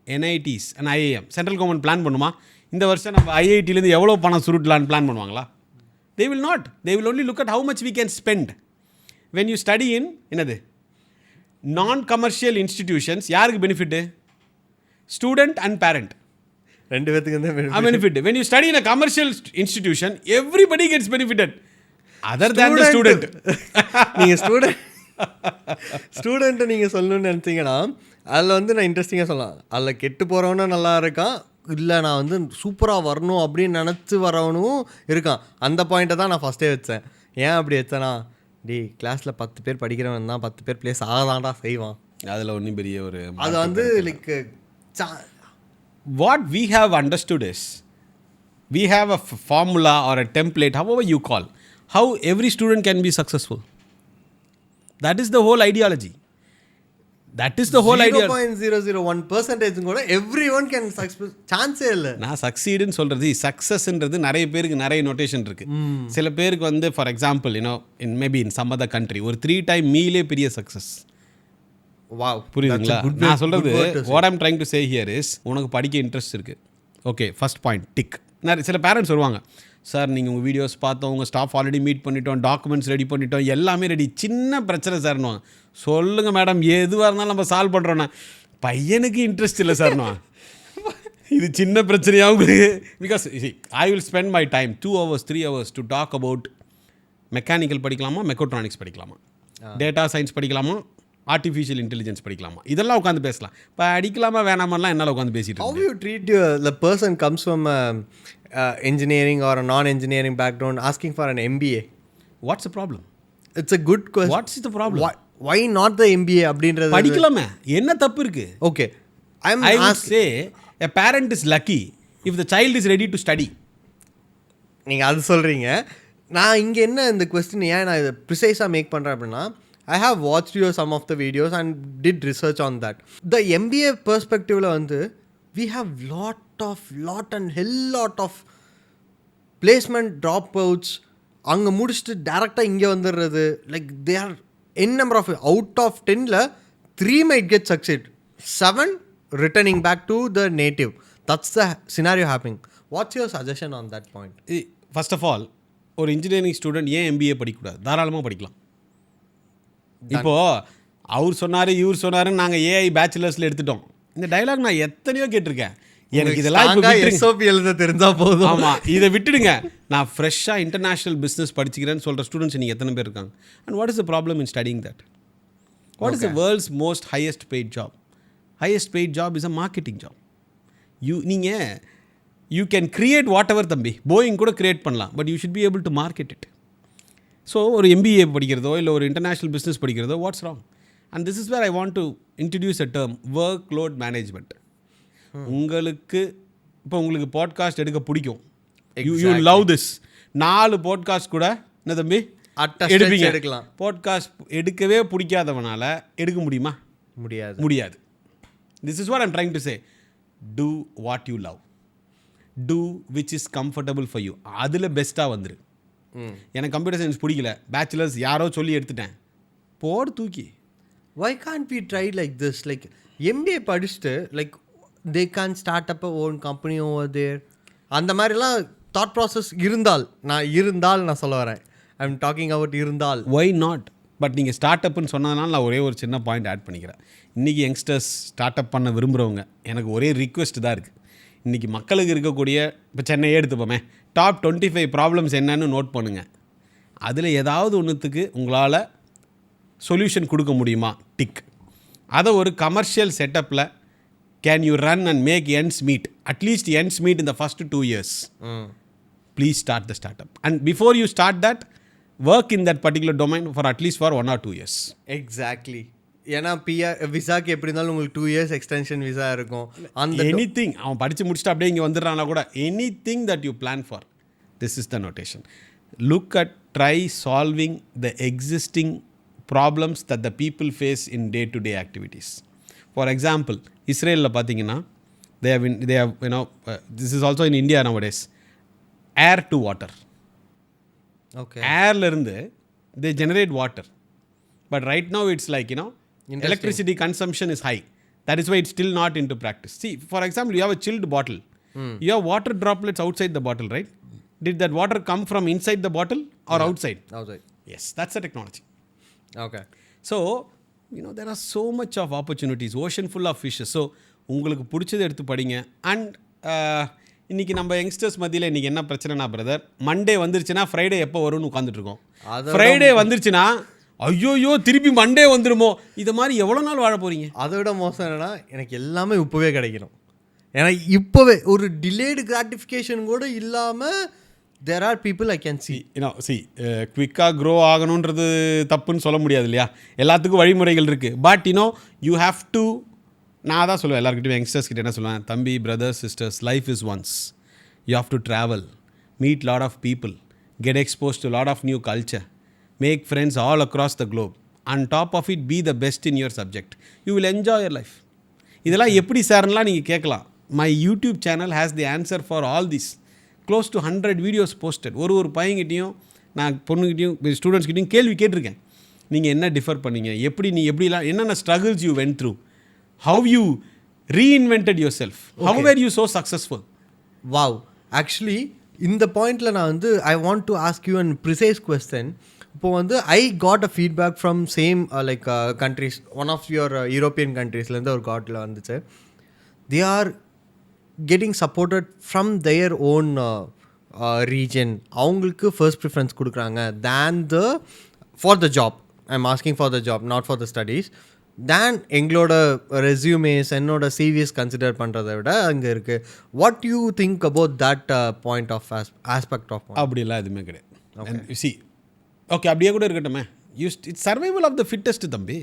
NITs and IIM. Central government plan பண்ணுமா இந்த வருஷம் நம்ம ஐஐடிலேருந்து எவ்வளோ பணம் சுருட்டலான்னு பிளான் பண்ணுவாங்களா? They will not. They will only look at how much we can spend. when you study in என்னது நான் கமர்ஷியல் இன்ஸ்டிடியூஷன்ஸ் யாருக்கு பெனிஃபிட்டு? ஸ்டூடெண்ட் அண்ட் பேரண்ட் ரெண்டு பேத்துக்கு தான் benefit. When you study in a commercial institution, everybody gets benefited other than the student. நீங்கள் ஸ்டூடெண்ட்டை நீங்கள் சொல்லணும்னு நினச்சிங்கன்னா அதில் வந்து நான் இன்ட்ரெஸ்டிங்காக சொல்லலாம். அதில் கெட்டு போகிறவனும் நல்லா இருக்கான், இல்லை நான் வந்து சூப்பராக வரணும் அப்படின்னு நினச்சி வரவனும் இருக்கான். அந்த பாயிண்ட்டை தான் நான் ஃபஸ்ட்டே வச்சேன். ஏன் அப்படி வச்சேன்னா, கிளாஸில் 10 பேர் படிக்கிறவன் தான் 10 பேர் ப்ளேஸ் ஆகதான்டா செய்வான். அதில் ஒன்றும் பெரிய ஒரு அது வந்து like what we have understood is we have a formula or a template, however you call, how every student can be successful. That is the whole ideology. That is the whole idea. 0.001% கூட everyone can success, சான்ஸே இல்லை. நான் சக்சீடுன்னு சொல்கிறது, சக்ஸஸ்ன்றது நிறைய பேருக்கு நிறைய notation இருக்குது. சில பேருக்கு வந்து for example maybe in some other country ஒரு 3 time மீலே பெரிய சக்ஸஸ். வாவ், புரியுதுங்களா? நான் சொல்கிறது what I'm trying to say here is, உனக்கு படிக்க இன்ட்ரெஸ்ட் இருக்குது, ஓகே, ஃபர்ஸ்ட் பாயிண்ட் டிக். சில பேரண்ட்ஸ் வருவாங்க, சார் நீங்கள் உங்கள் வீடியோஸ் பார்த்தோம், உங்கள் ஸ்டாஃப் ஆல்ரெடி மீட் பண்ணிட்டோம், டாக்குமெண்ட்ஸ் ரெடி பண்ணிட்டோம், எல்லாமே ரெடி, சின்ன பிரச்சனை சார்னுவாங்க. சொல்லுங்கள் மேடம், எதுவாக இருந்தாலும் நம்ம சால்வ் பண்ணுறோன்னா, பையனுக்கு இன்ட்ரெஸ்ட் இல்லை சார்னுவா. இது சின்ன பிரச்சனையாக உங்களுக்கு, because I will spend my time 2 hours 3 hours to talk about mechanical படிக்கலாமா, மெக்கட்ரானிக்ஸ் படிக்கலாமா, டேட்டா சயின்ஸ் படிக்கலாமா, ஆர்டிஃபிஷியல் இன்டெலிஜென்ஸ் படிக்கலாமா, இதெல்லாம் உட்காந்து பேசலாம். இப்போ அடிக்கலாமா வேணாமெல்லாம் என்னால் உட்காந்து பேசிட்டு. How you treat the person comes from engineering or a non-engineering background asking for an MBA? What's the problem? It's a good question. What's the problem? Why not the MBA அப்படின்றது? படிக்கலாமே, என்ன தப்பு இருக்கு? Okay, I would say a parent is lucky if the child is ready to study. நீங்கள் அது சொல்கிறீங்க. நான் இங்கே என்ன இந்த கொஸ்டின் ஏன் நான் இதை ப்ரிசைஸாக மேக் பண்ணுறேன் அப்படின்னா, I have watched some of the videos and did research on that. The MBA perspective வந்து we have lot and hell lot of placement dropouts. அங்கே முடிச்சுட்டு டேரெக்டாக இங்கே வந்துடுறது. Like they are n number of out of 10ல 3 might get succeed, 7 returning back to the native. That's the scenario happening. What's your suggestion on that point? First of all, ஒரு engineering student ஏன் MBA படிக்கக்கூடாது? தாராளமாக படிக்கலாம். இப்போது அவர் சொன்னார், இவர் சொன்னாருன்னு நாங்கள் ஏஐ பேச்சுலர்ஸில் எடுத்துட்டோம். இந்த டைலாக் நான் எத்தனையோ கேட்டிருக்கேன். எனக்கு இதெல்லாம் SOP எழுத தெரிஞ்சால் போதும். ஆமாம், இதை விட்டுடுங்க. நான் ஃப்ரெஷ்ஷாக இன்டர்நேஷ்னல் பிஸ்னஸ் படிச்சுக்கிறேன்னு சொல்கிற ஸ்டூடெண்ட்ஸ் நீங்கள் எத்தனை பேர் இருக்காங்க? And what is the problem in studying that? What is the world's most highest paid job? Highest paid job is a marketing job. You can create whatever தம்பி, Boeing கூட create பண்ணலாம், but you should be able to market it. So ஒரு MBA படிக்கிறதோ இல்லை ஒரு international business படிக்கிறதோ, what's wrong? And this is where I want to introduce a term, workload management. உங்களுக்கு இப்போ உங்களுக்கு பாட்காஸ்ட் எடுக்க பிடிக்கும், யூ லவ் திஸ். 4 பாட்காஸ்ட் கூட என்ன தம்பி எடுப்பீங்க. எடுக்கலாம். பாட்காஸ்ட் எடுக்கவே பிடிக்காதவனால எடுக்க முடியுமா? முடியாது. This is what I'm trying to say. Do what you love, do which is comfortable for you. அதில் பெஸ்ட்டாக வந்துரு. எனக்கு கம்ப்யூட்டர் சயின்ஸ் பிடிக்கல, பேச்சுலர்ஸ் யாரோ சொல்லி எடுத்துட்டேன், போடு தூக்கி. Why can't we try like this? Like MBA படிச்சுட்டு like they can start up a own company over there. அந்த மாதிரிலாம் தாட் ப்ராசஸ் இருந்தால் நான் சொல்ல வரேன். ஐ எம் டாக்கிங் அபவுட் இருந்தால். Why not? பட் நீங்கள் ஸ்டார்ட் அப்னு சொன்னதுனால நான் ஒரே ஒரு சின்ன பாயிண்ட் ஆட் பண்ணிக்கிறேன். இன்றைக்கி யங்ஸ்டர்ஸ் ஸ்டார்ட் அப் பண்ண விரும்புகிறவங்க, எனக்கு ஒரே ரிக்வெஸ்ட் தான் இருக்குது. இன்றைக்கி மக்களுக்கு இருக்கக்கூடிய, இப்போ சென்னையே எடுத்துப்போமே, டாப் 25 ப்ராப்ளம்ஸ் என்னன்னு நோட் பண்ணுங்கள். அதில் ஏதாவது ஒன்றுத்துக்கு உங்களால் சொல்யூஷன் கொடுக்க முடியுமா? டிக். அதை ஒரு கமர்ஷியல் செட்டப்பில் can you run and make ends meet, at least ends meet in the first 2 years. Please start the startup and before you start that work in that particular domain for at least for 1 or 2 years. Exactly. ஏன்னா விசாக்கு எப்படி இருந்தாலும் உங்களுக்கு 2 years extension visa இருக்கும். அந்த anything அவன் படித்து முடிச்சுட்டு அப்படியே இங்கே வந்துடுறானா கூட, anything that you plan for, this is the notation. Look at, try solving the existing problems that the people face in day to day activities. For example, இஸ்ரேலில் பார்த்தீங்கன்னா they have this is also in India nowadays, air to water. Okay. ஏர்ல இருந்து they generate water, but right now it's like electricity consumption is high. That is why it's still not into practice. See, for example, you have a chilled bottle. You have water droplets outside the bottle, right? Did that water come from inside the bottle or outside? Outside. Yes, that's the technology. Okay. So there are so much of opportunities, ocean full of fishes. So உங்களுக்கு பிடிச்சதை எடுத்து படிங்க. And இன்றைக்கி நம்ம youngsters மத்தியில் இன்றைக்கி என்ன பிரச்சனைனா பிரதர், மண்டே வந்துருச்சுன்னா ஃப்ரைடே எப்போ வரும்னு உட்காந்துட்ருக்கோம். ஃப்ரைடே வந்துருச்சுன்னா ஐயோயோ திருப்பி மண்டே வந்துடுமோ, இதை மாதிரி எவ்வளோ நாள் வாழ போகிறீங்க? அதை விட மோசம் என்னன்னா, எனக்கு எல்லாமே இப்போவே கிடைக்கணும். ஏன்னா இப்போவே ஒரு டிலேடு கிராட்டிஃபிகேஷன் கூட இல்லாமல் there are people I can see. குவிக்காக க்ரோ ஆகணுன்றது தப்புன்னு சொல்ல முடியாது இல்லையா, எல்லாத்துக்கும் வழிமுறைகள் இருக்குது. பட் யூ ஹாவ் டு, நான் தான் சொல்லுவேன் எல்லாருக்கிட்டையும், யங்ஸ்டர்ஸ் கிட்ட என்ன சொல்லுவேன், தம்பி, brothers, sisters, life is once. You have to travel, meet lot of people, get expose to lot of new culture, make friends all across the globe, and top of it be the best in your subject. You will enjoy your life. இதெல்லாம் எப்படி சார்லாம் நீங்கள் கேட்கலாம். My YouTube channel has the answer for all this. Close to 100 videos posted. ஒரு பையன்கிட்டையும் நான் பொண்ணுக்கிட்டையும் ஸ்டூடெண்ட்ஸ்கிட்டையும் கேள்வி கேட்டிருக்கேன். நீங்கள் என்ன டிஃபர் பண்ணீங்க, எப்படிலாம் என்னென்ன struggles you went through, how you reinvented yourself, how were you so successful. Wow. Actually இந்த பாயிண்டில் நான் வந்து I want to ask you an precise question. இப்போ வந்து I got a feedback from same like countries, one of your European கண்ட்ரீஸ்லேருந்து ஒரு காட்டில் வந்துச்சு. They are getting supported from their own region. அவங்களுக்கு ஃபர்ஸ்ட் ப்ரிஃபரன்ஸ் கொடுக்குறாங்க then for the job. I am asking for the job, not for the studies. Then எங்களோட resumes, என்னோட CVs consider பண்ணுறதை விட அங்கே இருக்குது. What you think about that point of aspect of? அப்படிலாம் எதுவுமே கிடையாது. சி ஓகே, அப்படியே கூட இருக்கட்டுமே. It's survival of the fittest தம்பி.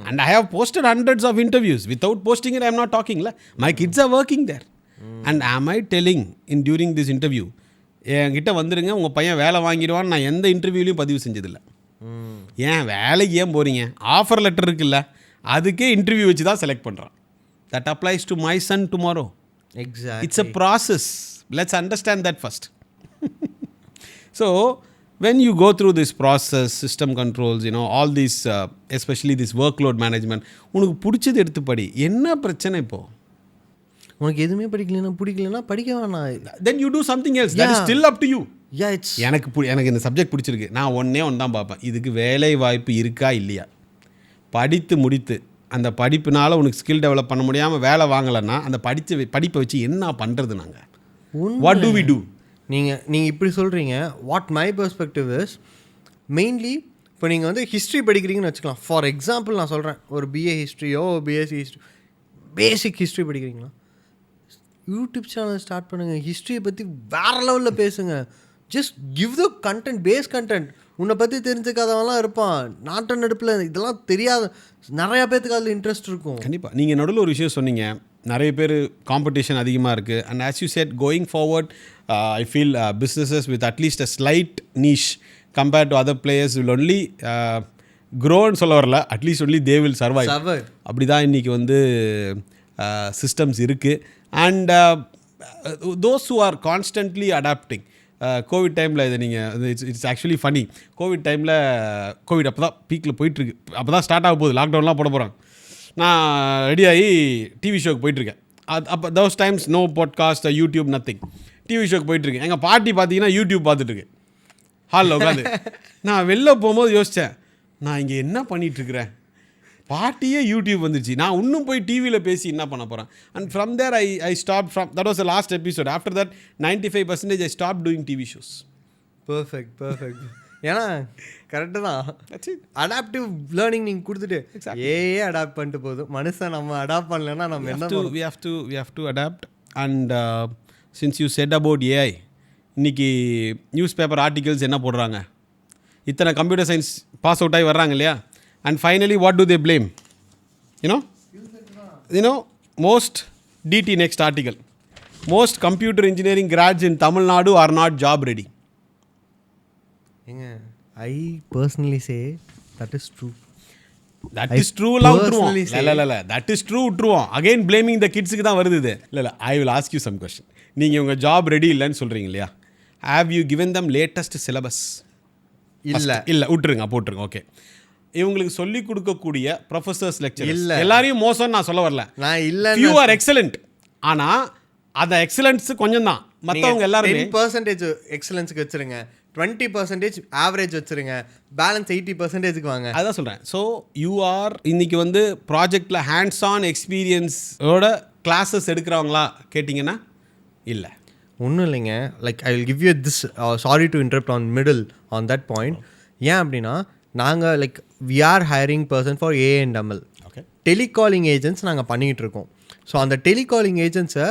And I have posted hundreds of interviews. Without posting it, I am not talking. My kids are working there. And am I telling during this interview, என்கிட்ட வந்துடுங்க உங்கள் பையன் வேலை வாங்கிடுவான்னு நான் எந்த இன்டர்வியூலையும் பதிவு செஞ்சதில்லை. ஏன் வேலைக்கு ஏன் போகிறீங்க, ஆஃபர் லெட்டர் இருக்குல்ல, அதுக்கே இன்டர்வியூ வச்சு தான் செலக்ட் பண்ணுறான். That applies to my son tomorrow. Exactly. It's a process. Let's understand that first. So when you go through this process, system controls, all these, especially this workload management, உனக்கு பிடிச்சது எடுத்து படி. என்ன பிரச்சனை இப்போ? உனக்கு எதுவுமே பிடிக்கலன்னா படிக்க வேணாம். Then you do something else. That is still up to you. Yeah, it's எனக்கு இந்த சப்ஜெக்ட் பிடிச்சிருக்கு, நான் ஒன்று தான் பார்ப்பேன், இதுக்கு வேலை வாய்ப்பு இருக்கா இல்லையா. படித்து முடித்து அந்த படிப்புனால உனக்கு ஸ்கில் டெவலப் பண்ண முடியாமல் வேலை வாங்கலைன்னா அந்த படிப்பை வச்சு என்ன பண்ணுறது நாங்கள்? What do we do? நீங்கள் இப்படி சொல்கிறீங்க. What my perspective is mainly, இப்போ நீங்கள் வந்து ஹிஸ்ட்ரி படிக்கிறீங்கன்னு வச்சுக்கலாம். ஃபார் எக்ஸாம்பிள் நான் சொல்கிறேன், ஒரு பிஏ ஹிஸ்ட்ரியோ பிஎஸ்சி ஹிஸ்ட்ரி, பேசிக் ஹிஸ்ட்ரி படிக்கிறீங்களா, யூடியூப் சேனல் ஸ்டார்ட் பண்ணுங்கள், ஹிஸ்ட்ரியை பற்றி வேறு லெவலில் பேசுங்க. Just give the content, base content. உன்னை பற்றி தெரிஞ்சுக்காதவங்களாம் இருப்பான், நாட்டு நடுப்பில் இதெல்லாம் தெரியாத நிறையா பேர்த்துக்கு அதில் இன்ட்ரெஸ்ட் இருக்கும். கண்டிப்பாக. நீங்கள் நடுவில் ஒரு விஷயம் சொன்னீங்க, நிறைய பேர் காம்படிஷன் அதிகமாக இருக்குது. And as you said, going forward I feel businesses with at least a slight niche compared to other players will only grow-ன்னு சொல்ல வரல, at least only they will survive. அப்படி தான் இன்றைக்கி வந்து சிஸ்டம்ஸ் இருக்குது. And those who are constantly adapting. Covid டைமில் இதை நீங்கள் இட்ஸ் ஆக்சுவலி ஃபனி. கோவிட் டைமில் கோவிட் அப்போ தான் பீக்கில் போயிட்டுருக்கு, அப்போ தான் ஸ்டார்ட் ஆக போகுது, லாக்டவுன்லாம் போட போகிறாங்க. நான் ரெடியாகி டிவி ஷோக்கு போயிட்டுருக்கேன். அப்போ those times no podcast, YouTube, nothing. TV ஷோக்கு போயிட்டுருக்கேன். எங்கள் பாட்டி பார்த்தீங்கன்னா யூடியூப் பார்த்துட்ருக்கு ஹாலில் உட்காந்து. நான் வெளில போகும்போது யோசித்தேன், நான் இங்கே என்ன பண்ணிகிட்ருக்கிறேன், பாட்டியே யூடியூப் வந்துருச்சு, நான் இன்னும் போய் டிவியில் பேசி என்ன பண்ண போகிறேன். And from there I stop from that was the last episode. After that 95% I stop doing TV shows. Perfect. ஏன்னா கரெக்டு தான். அடாப்டிவ் லேர்னிங் நீங்கள் கொடுத்துட்டு அடாப்ட் பண்ணிட்டு போதும். மனுஷன் நம்ம அடாப்ட் பண்ணலன்னா நம்ம என்ன, we have to adapt. And since you said about AI, இன்றைக்கி நியூஸ் பேப்பர் ஆர்டிகல்ஸ் என்ன போடுறாங்க, இத்தனை கம்ப்யூட்டர் சயின்ஸ் பாஸ் அவுட் ஆகி வர்றாங்க இல்லையா. And finally, what do they blame? You know, most DT next article. Most computer engineering grads in Tamil Nadu are not job ready. I personally say that is true. That is true. That is true. Again, blaming the kids க்கு தான் வருது இது. இல்ல, I will ask you some question. நீங்கள் உங்கள் job ready இல்லைன்னு சொல்கிறீங்க இல்லையா, have you given them latest syllabus? இல்லை விட்டுருங்க, போட்டுருங்க. ஓகே, இவங்களுக்கு சொல்லிக் கொடுக்கக்கூடிய ப்ரொஃபஸர்ஸ் லெக்சர் எல்லாரையும் மோசம்னு நான் சொல்ல வரல. நான் இல்லை, யூ ஆர் எக்ஸலண்ட். ஆனால் அந்த எக்ஸலன்ஸ் கொஞ்சம் தான், மற்றவங்க எல்லாருமே 10% எக்ஸலன்ஸுக்கு வச்சுருங்க, 20% ஆவரேஜ் வச்சுருங்க, பேலன்ஸ் 80%க்கு வாங்க. அதான் சொல்கிறேன். ஸோ யூ ஆர் இன்னைக்கு வந்து ப்ராஜெக்டில் ஹேண்ட்ஸ் ஆன் எக்ஸ்பீரியன்ஸோட கிளாஸஸ் எடுக்கிறவங்களா கேட்டிங்கன்னா இல்லை. ஒன்றும் இல்லைங்க. Like I will give you this, sorry to interrupt on middle on that point. ஏன் அப்படின்னா நாங்கள் like we are hiring person for ANML. Okay, telecalling agents நாங்கள் பண்ணிகிட்டு இருக்கோம். ஸோ அந்த டெலிகாலிங் ஏஜென்ட்ஸை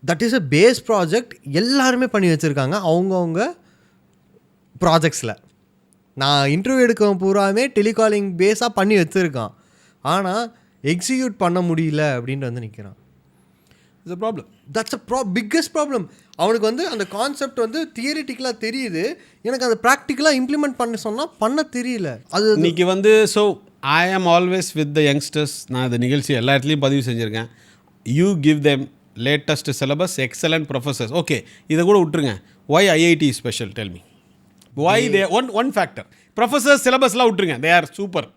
that is a base project எல்லாருமே பண்ணி வச்சுருக்காங்க அவங்கவுங்க ப்ராஜெக்ட்ஸில். நான் இன்டர்வியூ எடுக்க பூராமே டெலிகாலிங் பேஸாக பண்ணி வச்சுருக்கான், ஆனால் எக்ஸிக்யூட் பண்ண முடியல அப்படின்ட்டு வந்து நிற்கிறான். It's a problem. That's a biggest problem. அவனுக்கு வந்து அந்த கான்செப்ட் வந்து தியரிட்டிக்கலாக தெரியுது, எனக்கு அதை ப்ராக்டிக்கலாக இம்ப்ளிமெண்ட் பண்ண சொன்னால் பண்ண தெரியல. அது இன்னைக்கு வந்து ஸோ ஐ ஆம் ஆல்வேஸ் வித் த யங்ஸ்டர்ஸ். நான் இந்த நிகழ்ச்சி எல்லா இடத்துலையும் பதிவு செஞ்சுருக்கேன். You give them latest syllabus, excellent professors. Okay, இதை கூட விட்டுருங்க. Why IIT special? Tell me why they one factor. Professors சிலபஸ்லாம் விட்டுருங்க, they are super.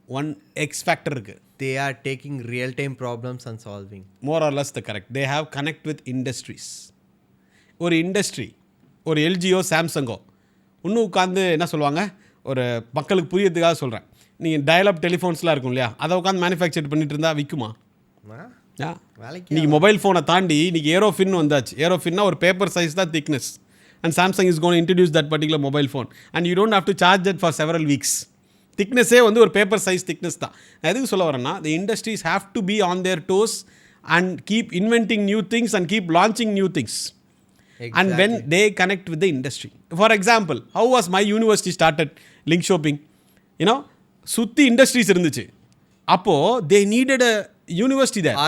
One X factor இருக்குது. they are taking real time problems and solving. More or less the correct. They have connect with industries. ஒரு industry, ஒரு எல்ஜியோ சாம்சங்கோ இன்னும் உட்காந்து என்ன சொல்லுவாங்க, ஒரு மக்களுக்கு புரியறதுக்காக சொல்கிறேன், நீங்கள் டயல்-அப் டெலிஃபோன்ஸ்லாம் இருக்கும் இல்லையா, அதை உட்காந்து மேனுஃபேக்சர் பண்ணிட்டு இருந்தால் விற்குமா? இன்றைக்கி மொபைல் ஃபோனை தாண்டி இன்றைக்கி ஏரோஃபின் வந்தாச்சு. ஏரோஃபின்னா ஒரு பேப்பர் சைஸ் தான் thickness. And Samsung is gonna introduce that particular mobile phone and you don't have to charge that for several weeks. திக்னஸே வந்து ஒரு பேப்பர் சைஸ் திக்னஸ் தான். நான் எதுக்கு சொல்ல வரேன்னா, the industries have to be on their toes and keep inventing new things and keep launching new things. And when they connect with the industry. For example, how was my university started? Linkoping, you know, சுற்றி industries இருந்துச்சு. அப்போது they needed a university there.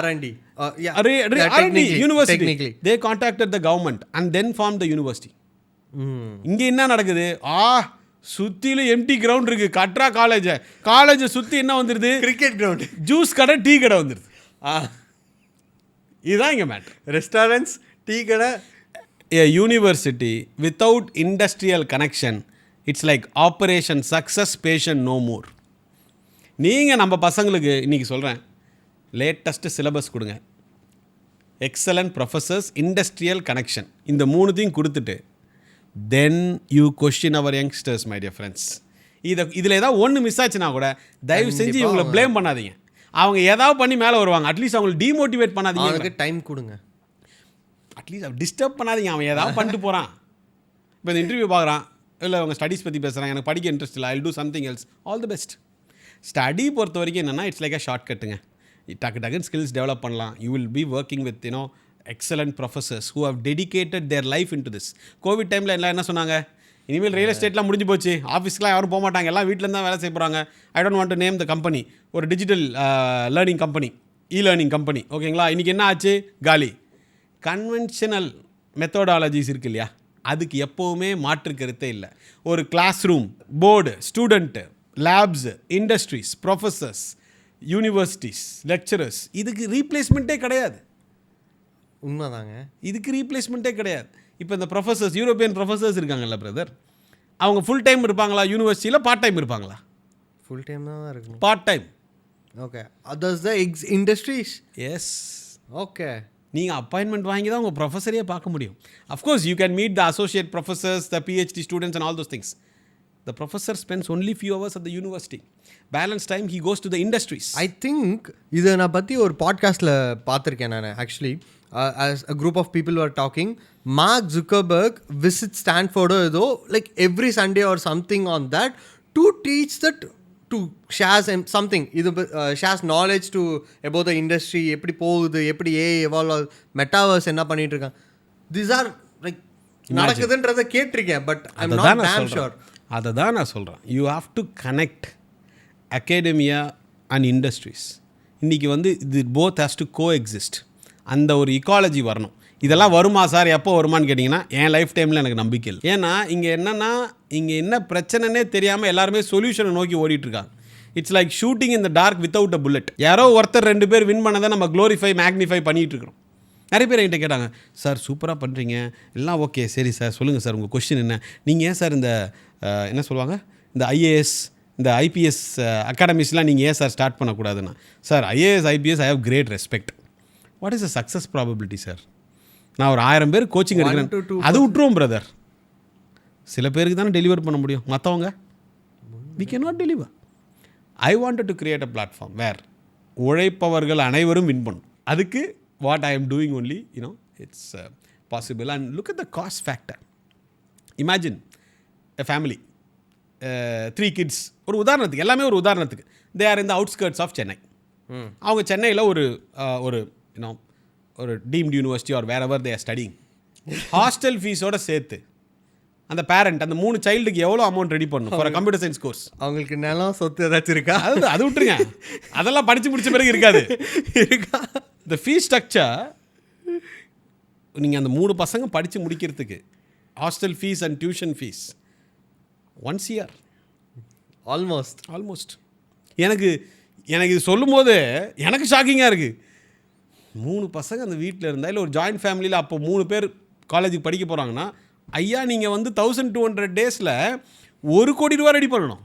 R&D university. They contacted the government and then form the university. இங்கே என்ன நடக்குது? சுற்றிலும் empty ground இருக்குது. கட்ரா காலேஜை சுற்றி என்ன வந்துடுது? கிரிக்கெட் கிரவுண்டு, ஜூஸ் கடை, டீ கடை வந்துடுது. இதுதான் இங்கே மேட்டர். ரெஸ்டாரண்ட்ஸ், டீ கடை. A university without industrial connection, it's like operation success, patient no more. நீங்கள் நம்ம பசங்களுக்கு இன்றைக்கி சொல்கிறேன், லேட்டஸ்ட்டு சிலபஸ் கொடுங்க, எக்ஸலண்ட் ப்ரொஃபஸர்ஸ், இண்டஸ்ட்ரியல் கனெக்ஷன், இந்த மூணுத்தையும் கொடுத்துட்டு then you question our youngsters, my dear friends. இதில் ஏதாவது ஒன்று மிஸ் ஆச்சுன்னா கூட தயவு செஞ்சு இவங்களை ப்ளேம் பண்ணாதீங்க. அவங்க ஏதாவது பண்ணி மேலே வருவாங்க. அட்லீஸ்ட் அவங்களை டீமோட்டிவேட் பண்ணாதீங்க. அவனுக்கு டைம் கொடுங்க. அட்லீஸ்ட் டிஸ்டர்ப் பண்ணாதீங்க. அவன் ஏதாவது பண்ணிட்டு போகிறான். இப்போ இந்த இன்டர்வியூ பார்க்குறான், இல்லை அவங்க ஸ்டடீஸ் பற்றி பேசுகிறான், எனக்கு படிக்க இன்ட்ரெஸ்ட் இல்லை, I will do something else. All the best. Study பொறுத்த வரைக்கும் என்னென்னா, இட்ஸ் லைக் அ ஷார்ட் கட்டுங்க. டக்குன்னு ஸ்கில்ஸ் டெவலப் பண்ணலாம். You will be working with you know excellent professors who have dedicated their life into this. Covid டைமில் எல்லாம் என்ன சொன்னாங்க, இனிமேல் ரியல் எஸ்டேட்லாம் முடிஞ்சு போச்சு, ஆஃபீஸ்க்குலாம் யாரும் போக மாட்டாங்க, எல்லாம் வீட்டில் தான் வேலை செய்ய போகிறாங்க. I don't want to name the company. ஒரு digital learning company, learning company, ஓகேங்களா. இன்றைக்கி என்ன ஆச்சு? காலி. கன்வென்ஷனல் மெத்தடாலஜிஸ் இருக்கு இல்லையா, அதுக்கு எப்போவுமே மாற்று கருத்தே இல்லை. ஒரு class room, board, student, labs, industries, professors, universities, lecturers, இதுக்கு ரீப்ளேஸ்மெண்ட்டே கிடையாது. உண்மைதாங்க, இதுக்கு ரீப்ளேஸ்மெண்ட்டே கிடையாது. இப்போ இந்த ப்ரொஃபஸர்ஸ், யூரோப்பியன் ப்ரொஃபஸர்ஸ் இருக்காங்கல்ல பிரதர், அவங்க ஃபுல் டைம் இருப்பாங்களா யூனிவர்சிட்டியில்? பார்ட் டைம் இருப்பாங்களா? ஃபுல் டைம் தான் இருக்கும். Part time. Okay, others the industries. Yes. Okay, நீங்கள் அப்பாயின்மெண்ட் வாங்கி தான் உங்கள் ப்ரொஃபஸரையே பார்க்க முடியும். Of course you can meet the associate professors, the PhD students and all those things. The professor spends only few hours at the university. Balance time he goes to the industries. I think இதை நான் பற்றி ஒரு பாட்காஸ்ட்டில் பார்த்துருக்கேன் நான். Actually as a group of people were talking, Mark Zuckerberg visits Stanford ஏதோ like every Sunday or something on that to teach that, to share something, இது shares knowledge to about the industry, எப்படி போகுது, எப்படி evolve, metaverse என்ன பண்ணிட்டு இருக்காங்க. These are like நடக்குதுன்றதை கேட்டிருக்கேன், but I'm not damn sure. அதை தான் நான் சொல்கிறேன். You have to connect academia and industries. இன்றைக்கி வந்து இது both has to coexist. அந்த ஒரு இக்காலஜி வரணும். இதெல்லாம் வருமா சார், எப்போ வருமானு கேட்டிங்கன்னா என் லைஃப் டைமில் எனக்கு நம்பிக்கை இல்லை. ஏன்னா இங்கே என்னென்னா, இங்கே என்ன பிரச்சனைனே தெரியாமல் எல்லாருமே சொல்யூஷனை நோக்கி ஓடிட்டுருக்காங்க. It's like shooting in the dark without a bullet. யாரோ ஒருத்தர் 2 பேர் வின் பண்ணதை நம்ம க்ளோரிஃபை, மேக்னிஃபை பண்ணிகிட்டு இருக்கிறோம். நிறைய பேர் என்கிட்ட கேட்டாங்க, சார் சூப்பராக பண்ணுறீங்க, எல்லாம் ஓகே, சரி சார் சொல்லுங்கள் சார் உங்கள் கொஸ்டின் என்ன, நீங்கள் ஏன் சார் இந்த என்ன சொல்லுவாங்க, இந்த IAS, இந்த IPS அகாடமிஸ்லாம் நீங்கள் ஏன் சார் ஸ்டார்ட் பண்ணக்கூடாதுன்னா, sir IAS IPS I have great respect. What is the success probability sir? நான் ஒரு 1000 பேர் கோச்சிங் 1 to எடுக்கிறேன், 2%. அது விட்டுருவோம் பிரதர். சில பேருக்கு தானே டெலிவர் பண்ண முடியும், மற்றவங்க we cannot deliver. I wanted to create a platform where உழைப்பவர்கள் அனைவரும் வின் பண்ணும். அதுக்கு what I am doing only, it's possible. And look at the cost factor. Imagine a family, 3 kids, ஒரு உதாரணத்துக்கு, எல்லாமே ஒரு உதாரணத்துக்கு, they are in the outskirts of Chennai. அவங்க சென்னையில் ஒரு ஒரு deemed university or wherever they are studying, hostel ஃபீஸோட சேர்த்து அந்த பேரண்ட் அந்த 3 சைல்டுக்கு எவ்வளோ அமௌண்ட் ரெடி பண்ணும் ஃபார் கம்ப்யூட்டர் சயின்ஸ் கோர்ஸ்? அவங்களுக்கு நிலம் சொத்து ஏதாச்சும் இருக்கா? அது விட்டுருங்க, அதெல்லாம் படித்து முடிச்ச பிறகு இருக்காது. இருக்கா? இந்த ஃபீஸ் ஸ்ட்ரக்சர் நீங்கள் அந்த 3 பசங்க படித்து முடிக்கிறதுக்கு hostel fees and tuition fees once year almost. எனக்கு இது சொல்லும் போது எனக்கு ஷாக்கிங்காக இருக்குது. 3 பசங்க அந்த வீட்டில் இருந்தால், இல்லை ஒரு ஜாயிண்ட் ஃபேமிலியில் அப்போ 3 பேர் காலேஜுக்கு படிக்க போகிறாங்கன்னா, ஐயா நீங்கள் வந்து 1200 டேஸில் 1 கோடி ரூபா ரெடி பண்ணணும்.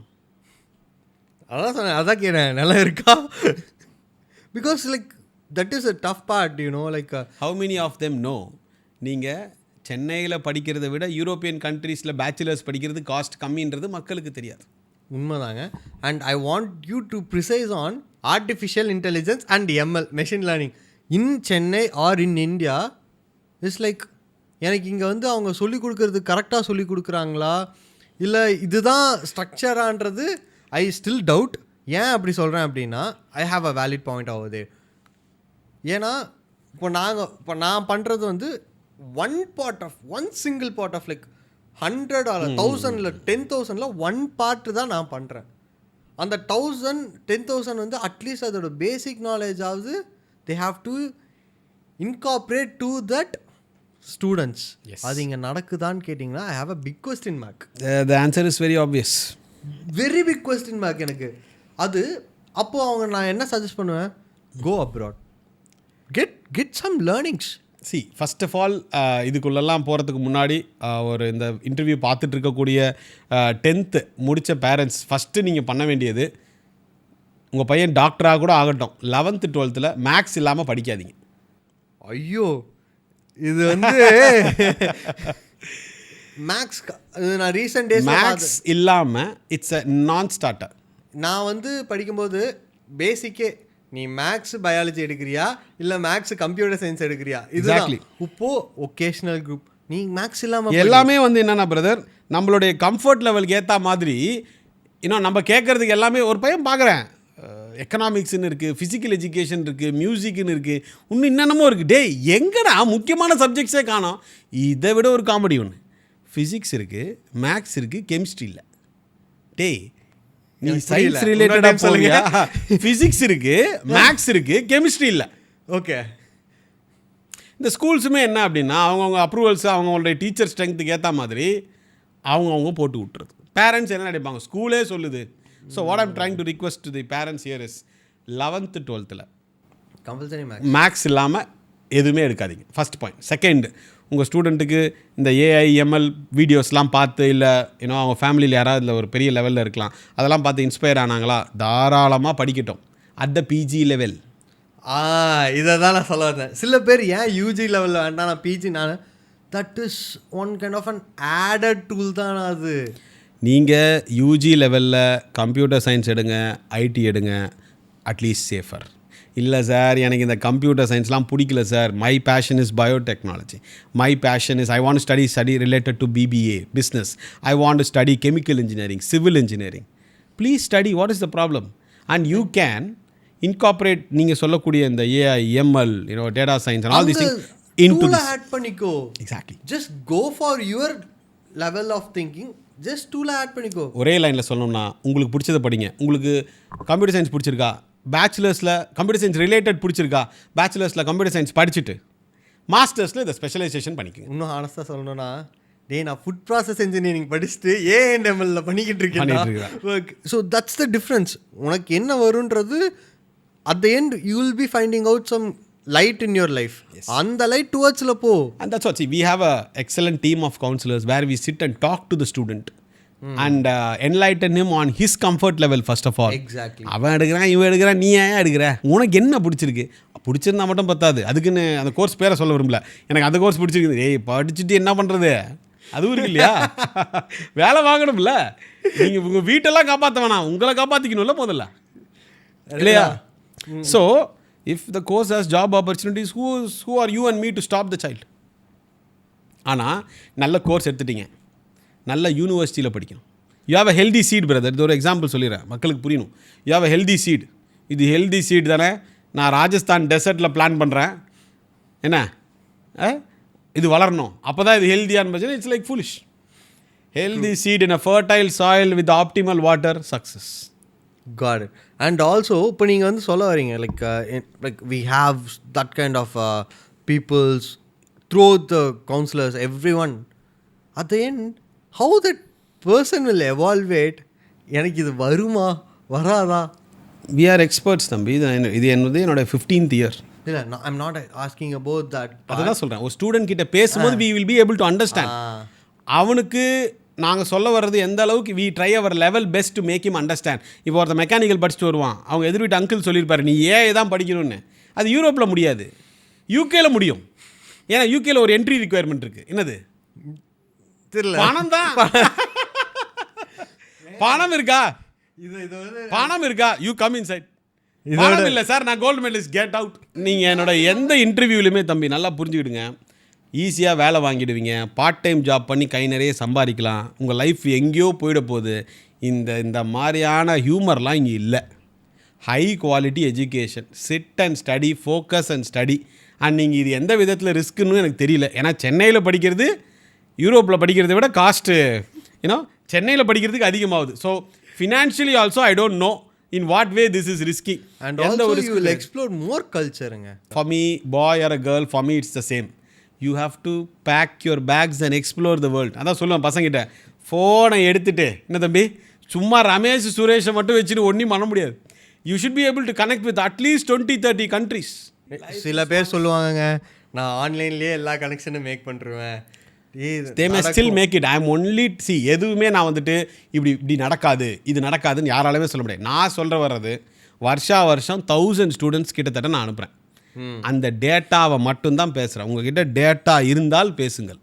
அதான் சொன்னேன், அதான் கேட்டேன், நல்லா இருக்கா? Because like that is a tough part, like how many of them know நீங்கள் சென்னையில் படிக்கிறத விட யூரோப்பியன் கண்ட்ரீஸில் பேச்சுலர்ஸ் படிக்கிறது காஸ்ட் கம்மின்றது மக்களுக்கு தெரியாது. உண்மைதாங்க. And I want you to precise on artificial intelligence and ML, machine learning in Chennai or in India. It's like எனக்கு இங்கே வந்து அவங்க சொல்லிக் கொடுக்குறது கரெக்டாக சொல்லிக் கொடுக்குறாங்களா இல்லை இதுதான் ஸ்ட்ரக்சரான்றது ஐ ஸ்டில் டவுட். ஏன் அப்படி சொல்கிறேன் அப்படின்னா, I have a valid point ஆகுது. ஏன்னா இப்போ நான் பண்ணுறது வந்து one single part of like 100 or 1000 இல்லை 10,000 1 பார்ட் தான் நான் பண்ணுறேன். அந்த 1000 10,000 வந்து அட்லீஸ்ட் அதோட பேசிக் நாலேஜ் ஆகுது. They have to incorporate to that students. அது இங்கே நடக்குதான்னு கேட்டிங்கன்னா I have a big question mark. The answer is very obvious, very big question mark எனக்கு. அது அப்போது நான் என்ன சஜஸ்ட் பண்ணுவேன், go abroad, get some learnings. See first of all இதுக்குள்ளெல்லாம் போகிறதுக்கு முன்னாடி ஒரு இந்த இன்டர்வியூ பார்த்துட்டு இருக்கக்கூடிய 10th முடித்த பேரண்ட்ஸ் ஃபஸ்ட்டு நீங்கள் பண்ண வேண்டியது, உங்கள் பையன் டாக்டராக கூட ஆகட்டும், 11th 12th மேக்ஸ் இல்லாமல் படிக்காதீங்க. ஐயோ, இது வந்து மேக்ஸ் நான் ரீசெண்ட் டேஸ் மேக்ஸ் இல்லாமல் இட்ஸ் அ நான் ஸ்டார்டர். நான் வந்து படிக்கும்போது பேசிக்கே நீ மேக்ஸ் பயாலஜி எடுக்கிறியா இல்லை மேக்ஸ் கம்ப்யூட்டர் சயின்ஸ் எடுக்கிறியா, இதுதான். இப்போ ஒகேஷனல் குரூப் நீ மேக்ஸ் இல்லாமல் எல்லாமே வந்து என்னென்னா பிரதர், நம்மளுடைய கம்ஃபர்ட் லெவலுக்கு ஏற்ற மாதிரி இன்னும் நம்ம கேட்குறதுக்கு எல்லாமே. ஒரு பையன் பார்க்குறேன், எக்கனாமிக்ஸ்ன்னு இருக்குது, ஃபிசிக்கல் எஜுகேஷன் இருக்குது, மியூசிக்னு இருக்குது, இன்னும் என்னென்னமோ இருக்குது. டே எங்கடா முக்கியமான சப்ஜெக்ட்ஸே காணோம். இதை விட ஒரு காமெடி ஒன்று, ஃபிசிக்ஸ் இருக்குது, மேக்ஸ் இருக்குது, கெமிஸ்ட்ரி இல்லை. டே நீ சயின்ஸ் ரிலேட்டடாக போறியா? ஃபிசிக்ஸ் இருக்குது, மேக்ஸ் இருக்குது, கெமிஸ்ட்ரி இல்லை. ஓகே, இந்த ஸ்கூல்ஸுமே என்ன அப்படின்னா அவங்கவுங்க அப்ரூவல்ஸ் அவங்களுடைய டீச்சர் ஸ்ட்ரென்த்துக்கு ஏற்ற மாதிரி அவங்கவுங்க போட்டு விட்டுறது. பேரண்ட்ஸ் என்ன நினைப்பாங்க, ஸ்கூலே சொல்லுது. So what I'm trying to request to the parents here is 11th 12th compulsory maths இல்லாமல் எதுவுமே எடுக்காதீங்க. First point. செகண்ட், உங்கள் ஸ்டூடெண்ட்டுக்கு இந்த ஏஐஎம்எல் வீடியோஸ்லாம் பார்த்து, இல்லை அவங்க ஃபேமிலியில் யாராவது இதில் ஒரு பெரிய லெவலில் இருக்கலாம், அதெல்லாம் பார்த்து இன்ஸ்பயர் ஆனாங்களா, தாராளமாக படிக்கட்டும் அட் த பிஜி லெவல். இதை தான் நான் சொல்ல வந்தேன். சில பேர் ஏன் யூஜி லெவலில் வேண்டாம் நான் பிஜி, நான் that is one kind of an added tool தான் அது. நீங்கள் யூஜி லெவலில் கம்ப்யூட்டர் சயின்ஸ் எடுங்க, ஐடி எடுங்க, அட்லீஸ்ட் சேஃபர். இல்லை சார் எனக்கு இந்த கம்ப்யூட்டர் சயின்ஸ்லாம் பிடிக்கல sir, my passion is biotechnology, my passion is I want study related to BBA business, I want study chemical engineering, civil engineering, please study. What is the problem? And you can incorporate நீங்கள் சொல்லக்கூடிய இந்த AI ML data science and all this thing into this. Add பண்ணிக்கோ. Exactly. Just go for your level of thinking, just டூலை add பண்ணிக்கோ. ஒரே லைனில் சொல்லணும்னா, உங்களுக்கு பிடிச்சதை படிங்க. உங்களுக்கு கம்ப்யூட்டர் சயின்ஸ் பிடிச்சிருக்கா, பேச்சுலர்ஸில் கம்ப்யூட்டர் சயின்ஸ் ரிலேட்டட் பிடிச்சிருக்கா, பேச்சுலர்ஸில் கம்ப்யூட்டர் சயின்ஸ் படிச்சுட்டு மாஸ்டர்ஸில் இதை ஸ்பெஷலைசேஷன் பண்ணிக்கோங்க. இன்னும் ஹானஸ்ட்டாக சொல்லணும்னா, நான் ஃபுட் ப்ராசஸ் இன்ஜினியரிங் படிச்சுட்டு ஏஎன்எம்எல்ல பண்ணிக்கிட்டு இருக்கேன். So that's the difference. உனக்கு என்ன வருன்றது at the end you will be finding out some light in your life. அந்த light towards la po. And that's what, see, we have a excellent team of counselors where we sit and talk to the student and enlighten him on his comfort level first of all. Exactly. அவன் எடுக்கிறான், இவன் எடுக்கிறான், நீ ஏன் எடுக்கிற, உனக்கு என்ன பிடிச்சிருக்கு, பிடிச்சிருந்தா மட்டும் பத்தாது, அதுக்குன்னு அந்த கோர்ஸ் பேரை சொல்ல விரும்பல, எனக்கு அந்த கோர்ஸ் பிடிச்சிருக்குது, ஏய் படிச்சுட்டு என்ன பண்ணுறது, அதுவும் இருக்கு இல்லையா, வேலை வாங்கணும்ல, நீங்கள் உங்கள் வீட்டெல்லாம் காப்பாற்ற வேணாம், உங்களை காப்பாற்றிக்கணும்ல முதல்ல இல்லையா. So if the course has job opportunities, who are you and me to stop the child. ஆனால் நல்ல கோர்ஸ் எடுத்துட்டீங்க, நல்ல யூனிவர்சிட்டியில் படிக்கணும். You have a healthy seed brother. இது ஒரு எக்ஸாம்பிள் சொல்லிடுறேன், மக்களுக்கு புரியணும். You have a healthy seed. இது ஹெல்தி சீட் தானே. நான் ராஜஸ்தான் டெசர்ட்டில் பிளான் பண்ணுறேன், என்ன இது வளரணும், அப்போ தான் இது ஹெல்தியான்னு பட்சம் it's like foolish. Healthy seed in a fertile soil with optimal water, success. Got it. And also இப்போ நீங்கள் வந்து சொல்ல வரீங்க like we have that kind of peoples through the counselors, everyone. At the end, how that person will evaluate எனக்கு இது வருமா வராதா? We are experts தம்பி. இது என்னோட 15th இயர். இல்லை, I'm not asking about that. அதுதான் சொல்கிறேன், ஒரு ஸ்டூடெண்ட் கிட்ட பேசும்போது we will be able to understand. அவனுக்கு நாங்கள் சொல்ல வர்றது எந்த அளவுக்கு we try our level best to make him understand. இப்போ ஒருத்த மெக்கானிக்கல் படிச்சுட்டு வருவான், அவங்க எதிர் வீட்டு அங்கிள் சொல்லியிருப்பாரு நீ ஏன் தான் படிக்கணும்னு. அது யூரோப்பில் முடியாது, யூகேல முடியும். ஏன்னா யூகேல ஒரு என்ட்ரி ரிக்குவயர்மெண்ட் இருக்குது. என்னது தெரியல, பணம் தான். பணம் இருக்கா, பணம் இருக்கா, யூ கம் இன்சைட். பணம் இல்லை சார், நான் கோல்டு மெடலிஸ்ட், கெட் அவுட். நீங்கள் என்னோட எந்த இன்டர்வியூலையுமே தம்பி நல்லா புரிஞ்சுக்கிடுங்க, ஈஸியாக வேலை வாங்கிடுவீங்க, பார்ட் டைம் ஜாப் பண்ணி கை நிறைய சம்பாதிக்கலாம், உங்கள் லைஃப் எங்கேயோ போயிட போகுது. இந்த மாதிரியான ஹியூமர்லாம் இங்கே இல்லை. High quality education, sit and study, focus and study. And நீங்கள் இது எந்த விதத்தில் ரிஸ்க்குன்னு எனக்கு தெரியல. ஏன்னா சென்னையில் படிக்கிறது யூரோப்பில் படிக்கிறத விட காஸ்ட்டு ஏன்னா சென்னையில் படிக்கிறதுக்கு அதிகமாகுது. So financially also I don't know in what way this is risky. And also you will explore more culture. For me, boy or a girl, for me it's the same. You have to pack your bags and explore the world. அதான் சொல்லுவேன் பசங்கிட்ட, ஃபோனை எடுத்துட்டு என்ன தம்பி சும்மா ரமேஷ் சுரேஷை மட்டும் வச்சுட்டு ஒன்றும் பண்ண முடியாது. You should be able to connect with at least 20-30 countries. சில பேர் சொல்லுவாங்க நான் ஆன்லைன்லேயே எல்லா கனெக்ஷனும் மேக் பண்ணுறேன். They may still make it. I am only see எதுவுமே நான் வந்துட்டு இப்படி நடக்காது இது நடக்காதுன்னு யாராலுமே சொல்ல முடியாது. நான் சொல்கிற வர்றது வருஷம் 1000 ஸ்டூடெண்ட்ஸ் கிட்டத்தட்ட நான் அனுப்புகிறேன். அந்த டேட்டாவை மட்டும்தான் பேசுகிறேன். உங்ககிட்ட டேட்டா இருந்தால் பேசுங்கள்.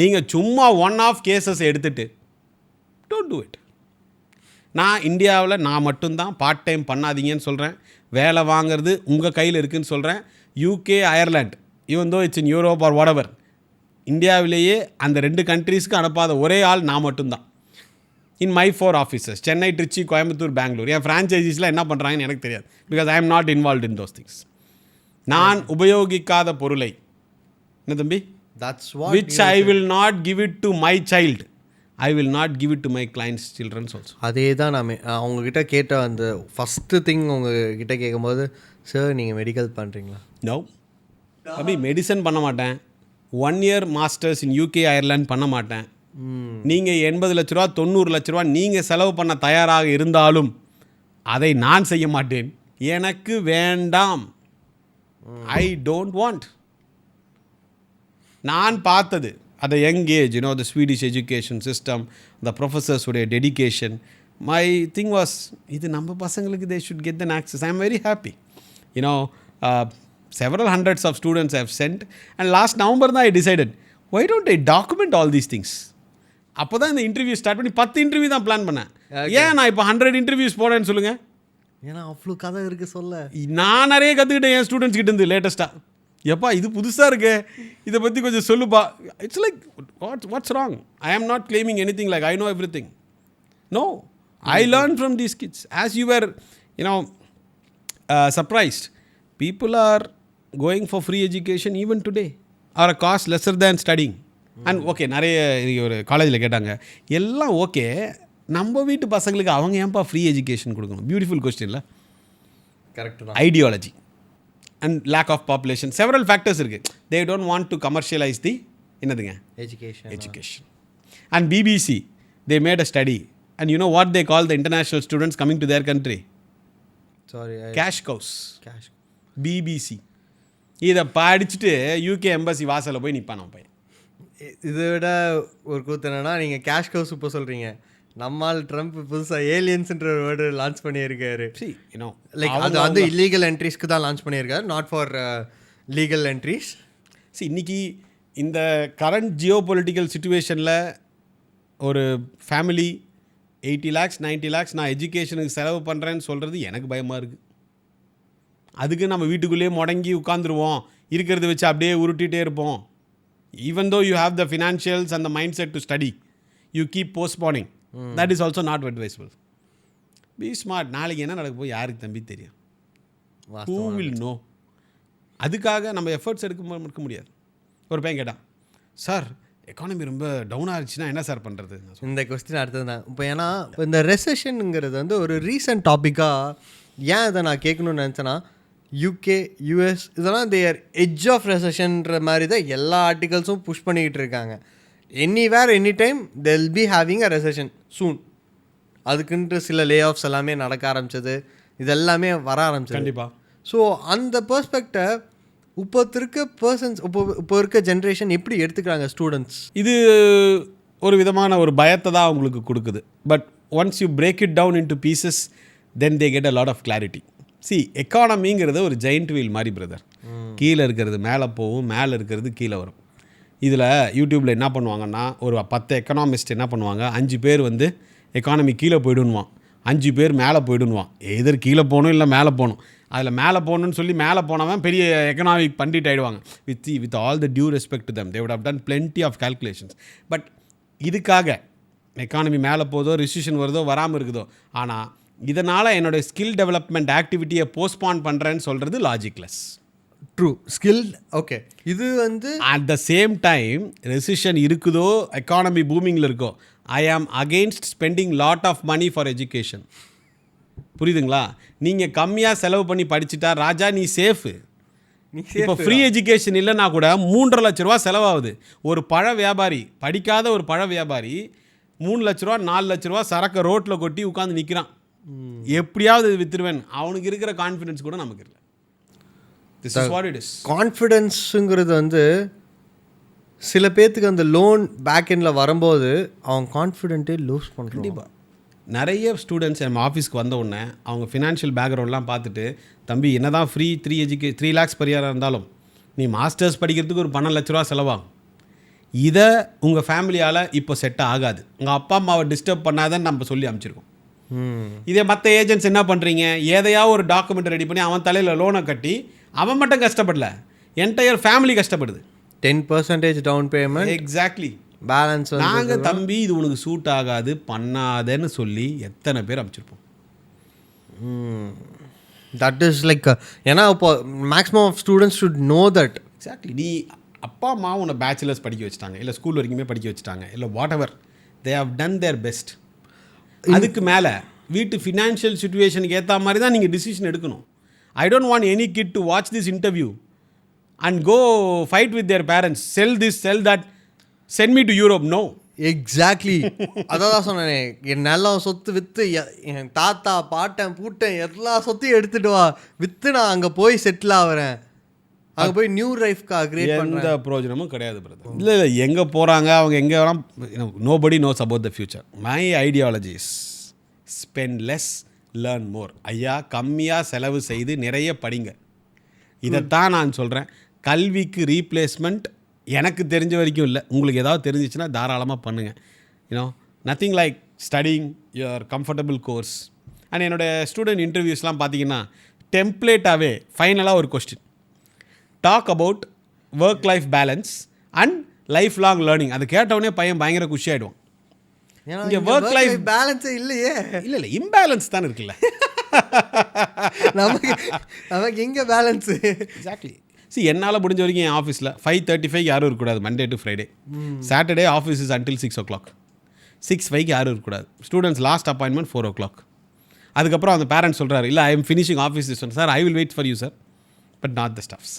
நீங்கள் சும்மா ஒன் ஆஃப் கேசஸ் எடுத்துகிட்டு டோன்ட் டூ இட். நான் இந்தியாவில் நான் மட்டும்தான் பார்ட் டைம் பண்ணாதீங்கன்னு சொல்கிறேன். வேலை வாங்கிறது உங்கள் கையில் இருக்குதுன்னு சொல்கிறேன். UK, Ireland, even though it's in Europe or whatever, இந்தியாவிலேயே அந்த 2 கண்ட்ரீஸ்க்கு அனுப்பாத ஒரே ஆள் நான் மட்டும்தான். In my 4 offices, Chennai, Trichy, Coimbatore, Bangalore. என் ஃப்ரான்ச்சைசிஸ்லாம் என்ன பண்ணுறாங்கன்னு எனக்கு தெரியாது. Because I am not involve in those things. நான் உபயோகிக்காத பொருளை என்ன தம்பி, which I will not give it to my child, I will not give it to my clients' children also. அதே தான் நான் அவங்கக்கிட்ட கேட்ட அந்த ஃபஸ்ட்டு திங் உங்ககிட்ட கேட்கும்போது, சார் நீங்கள் மெடிக்கல் பண்ணுறீங்களா? நோ தம்பி, மெடிசன் பண்ண மாட்டேன். 1 year masters in UK, Ireland பண்ண மாட்டேன். நீங்கள் 80 லட்ச ரூபா 90 லட்ச ரூபா நீங்கள் செலவு பண்ண தயாராக இருந்தாலும் அதை நான் செய்ய மாட்டேன். எனக்கு வேண்டாம். ஐ டோன்ட் வாண்ட். நான் பார்த்தது at a young age, you know, the Swedish education system, the professors உடைய dedication, my thing was இது நம்ம பசங்களுக்கு they should get the access. I am very happy, you know. Several hundreds of students have sent, and last November I decided, why don't I document all these things? அப்போ தான் இந்த interview start பண்ணி 10 interview தான் plan பண்ணேன். ஏன் நான் இப்போ 100 interviews போனேன்னு சொல்லுங்கள். ஏன்னா அவ்வளோ கதை இருக்குது சொல்ல. நான் நிறைய கற்றுக்கிட்டேன் என் ஸ்டூடெண்ட்ஸ் கிட்ட இருந்து. லேட்டஸ்ட்டாக எப்பா இது புதுசாக இருக்கு, இதை பற்றி கொஞ்சம் சொல்லுப்பா. It's like what's wrong? I am not claiming anything like I know everything. No, I learn from these kids. As you were you know surprised, people are going for free education even today or a cost lesser than studying. And okay, நிறைய ஒரு காலேஜில் கேட்டாங்க, எல்லாம் okay, நம்ம வீட்டு பசங்களுக்கு அவங்க ஏன்பா ஃப்ரீ எஜுகேஷன் கொடுக்கணும்? பியூட்டிஃபுல் கொஸ்டின்ல. கரெக்ட் தான். Ideology and lack of population, several factors இருக்குது. They don't want to commercialise the என்னதுங்க education. And BBC they made a study, and you know what they call the international students coming to their country? Cash cows. BBC இதை படிச்சுட்டு UK embassy வாசலில் போய் நிற்பான் நம்ம பையன். இதை விட ஒரு கூத்து என்னன்னா, நீங்கள் கேஷ் கவுஸ் இப்போ சொல்கிறீங்க, நம்மால் ட்ரம்ப் புதுசாக ஏலியன்ஸ்ன்ற ஒரு வேர்டு லான்ச் பண்ணியிருக்காரு. see you know லைக் அது வந்து இல்லீகல் என்ட்ரிஸ்க்கு தான் லான்ச் பண்ணியிருக்காரு, not for legal entries. see இன்னைக்கு இந்த கரண்ட் ஜியோபொலிட்டிக்கல் சுச்சுவேஷனில் ஒரு ஃபேமிலி 80 lakhs 90 lakhs நான் எஜுகேஷனுக்கு செலவு பண்ணுறேன்னு சொல்கிறது எனக்கு பயமாக இருக்குது. அதுக்கு நம்ம வீட்டுக்குள்ளேயே முடங்கி உட்காந்துருவோம், இருக்கிறத வச்சு அப்படியே உருட்டிகிட்டே இருப்போம். Even though you have the financials and the mind set to study, you keep postponing. That is also not advisable. Be smart. நாளைக்கு என்ன நடக்க போய் யாருக்கு தம்பி தெரியும்? Who will know? அதுக்காக நம்ம எஃபர்ட்ஸ் எடுக்க முடியாது. ஒரு பையன் கேட்டான், சார் எக்கானமி ரொம்ப டவுன் ஆகிடுச்சுன்னா என்ன சார் பண்ணுறது? இந்த கொஸ்டின் அடுத்தது தான். இப்போ ஏன்னா இந்த ரெசெஷனுங்கிறது வந்து ஒரு ரீசன்ட் டாப்பிக்காக ஏன் இதை நான் கேட்கணும்னு நினச்சேன்னா, யூகே யூஎஸ் இதெல்லாம் தேர் எட்ஜ் ஆஃப் ரெசெஷன்ற மாதிரி தான் எல்லா ஆர்டிகல்ஸும் புஷ் பண்ணிக்கிட்டு இருக்காங்க. Anywhere any time they will be having a recession soon. அதுக்குன்ட்டு சில லே ஆஃப்ஸ் எல்லாமே நடக்க ஆரம்பிச்சது, இதெல்லாமே வர ஆரம்பிச்சது. கண்டிப்பாக. ஸோ அந்த பெர்ஸ்பெக்டை இப்போ இருக்க பர்சன்ஸ் இப்போ இருக்க ஜென்ரேஷன் எப்படி எடுத்துக்கிறாங்க ஸ்டூடெண்ட்ஸ்? இது ஒரு விதமான ஒரு பயத்தை தான் அவங்களுக்கு கொடுக்குது. But once you break it down into pieces then they get a lot of clarity. See எக்கானமிங்கிறது ஒரு ஜெயிண்ட் வீல் மாதிரி பிரதர். கீழே இருக்கிறது மேலே போகும், மேலே இருக்கிறது கீழே வரும். இதில் யூடியூப்பில் என்ன பண்ணுவாங்கன்னா, ஒரு 10 எக்கனாமிஸ்ட் என்ன பண்ணுவாங்க, 5 பேர் வந்து எக்கானமி கீழே போய்டுன்னுவான், 5 பேர் மேலே போய்டுன்னுவான். எதர் கீழே போகணும் இல்லை மேலே போகணும். அதில் மேலே போகணுன்னு சொல்லி மேலே போனவன் பெரிய எக்கனாமிக் பண்டிட் ஆகிடுவாங்க. With all the due respect to them, they would have done plenty of calculations. But இதுக்காக எக்கானமி மேலே போதோ ரிசிஷன் வருதோ வராமல் இருக்குதோ, ஆனால் இதனால் என்னோடய ஸ்கில் டெவலப்மெண்ட் ஆக்டிவிட்டியை போஸ்ட்பான் பண்ணுறேன்னு சொல்கிறது லாஜிக்லெஸ். True skill. ஓகே, இது வந்து at the same time recession இருக்குதோ எக்கானமி பூமிங்கில் இருக்கோ, I am against spending lot of money for education. புரியுதுங்களா? நீங்கள் கம்மியாக செலவு பண்ணி படிச்சுட்டா ராஜா நீ சேஃபு. இப்போ ஃப்ரீ எஜுகேஷன் இல்லைன்னா கூட 3.5 லட்ச ரூபா செலவாகுது. ஒரு பழ வியாபாரி, படிக்காத ஒரு பழ வியாபாரி 3 லட்ச ரூபா 4 லட்ச ரூபா சரக்கை ரோட்டில் கொட்டி உட்காந்து நிற்கிறான். எப்படியாவது வித்துருவேன். அவனுக்கு இருக்கிற கான்ஃபிடென்ஸ் கூட நமக்கு இல்லை. This is what it is. கான்ஃபிடென்ஸுங்கிறது வந்து சில பேர்த்துக்கு அந்த லோன் பேக் எண்டில் வரும்போது அவன் கான்ஃபிடென்ட்டே லூஸ் பண்ணுறான். கண்டிப்பாக நிறைய ஸ்டூடெண்ட்ஸ் நம்ம ஆஃபீஸ்க்கு வந்த உடனே அவங்க ஃபினான்ஷியல் பேக்ரவுண்ட்லாம் பார்த்துட்டு, தம்பி என்ன தான் ஃப்ரீ 3 lakhs per year இருந்தாலும் நீ மாஸ்டர்ஸ் படிக்கிறதுக்கு ஒரு 12 லட்ச ரூபா செலவாகும். இதை உங்கள் ஃபேமிலியால் இப்போ செட் ஆகாது. உங்கள் அப்பா அம்மாவை டிஸ்டர்ப் பண்ணாதன்னு நம்ம சொல்லி அனுப்பிச்சிருக்கோம். இதே மற்ற ஏஜென்ட்ஸ் என்ன பண்ணுறீங்க, ஏதையாவது ஒரு டாக்குமெண்ட் ரெடி பண்ணி அவன் தலையில் லோனை கட்டி அவன் மட்டும் கஷ்டப்படல, என்டையர் ஃபேமிலி கஷ்டப்படுது. 10% டவுன் பேமெண்ட். எக்ஸாக்ட்லி. பேலன்ஸ் நாங்கள் தம்பி இது உனக்கு சூட் ஆகாது பண்ணாதேன்னு சொல்லி எத்தனை பேர் அமைச்சிருப்போம். தட் இஸ் லைக், ஏன்னா இப்போ maximum of students should know that. Exactly. நீ அப்பா அம்மா உன்னை பேச்சுலர்ஸ் படிக்க வச்சுட்டாங்க, இல்லை ஸ்கூல் வரைக்குமே படிக்க வச்சுட்டாங்க, இல்லை whatever they have done their best. அதுக்கு மேலே வீட்டு ஃபினான்ஷியல் சுச்சுவேஷனுக்கு ஏற்ற மாதிரி தான் நீங்கள் டிசிஷன் எடுக்கணும். I don't want any kid to watch this interview and go fight with their parents, sell this sell that, send me to Europe. No. Exactly. அதான் சொன்னேன், என் நிலம் சொத்து விற்று என் தாத்தா பாட்டன் பூட்டன் எல்லா சொத்தையும் எடுத்துகிட்டு வா, விற்று நான் அங்கே போய் செட்டில் ஆகிறேன், அங்கே போய் நியூ லைஃப்காக கிரியேட் எந்த பிரயோஜனமும் கிடையாது பிரதர். இல்லை இல்லை, எங்கே போகிறாங்க அவங்க, எங்கே வேணாம், nobody nose about the future. My ideologies spend less learn more. ஐயா கம்மியாக செலவு செய்து நிறைய படிங்க. இதைத்தான் நான் சொல்கிறேன். கல்விக்கு ரீப்ளேஸ்மெண்ட் எனக்கு தெரிஞ்ச வரைக்கும் இல்லை. உங்களுக்கு ஏதாவது தெரிஞ்சிச்சுன்னா தாராளமாக பண்ணுங்கள். You know nothing like studying your comfortable course. And என்னோடய ஸ்டூடெண்ட் இன்டர்வியூஸ்லாம் பார்த்தீங்கன்னா டெம்ப்ளேட்டாகவே ஃபைனலாக ஒரு question, talk about work life balance and life long learning. அதை கேட்டவுடனே பையன் பயங்கர குஷி ஆகிடுவான். இங்கே ஒர்க் லைஃப் பேலன்ஸே இல்லையே. இல்லை இல்லை, இம்பேலன்ஸ் தான் இருக்குல்ல. நமக்கு எங்கே பேலன்ஸு? எக்ஸாக்ட்லி. என்னால் முடிஞ்ச வரைக்கும் என் ஆஃபீஸில் 5:35 யாரும் இருக்கக்கூடாது, Monday to Friday. Saturday office is until 6 o'clock. 6:05 யாரும் இருக்கக்கூடாது. Students last appointment 4 o'clock. அதுக்கப்புறம் அந்த பேரண்ட்ஸ் சொல்கிறாரு, இல்லை I am finishing office this one sir, I will wait for you sir, but not the staffs.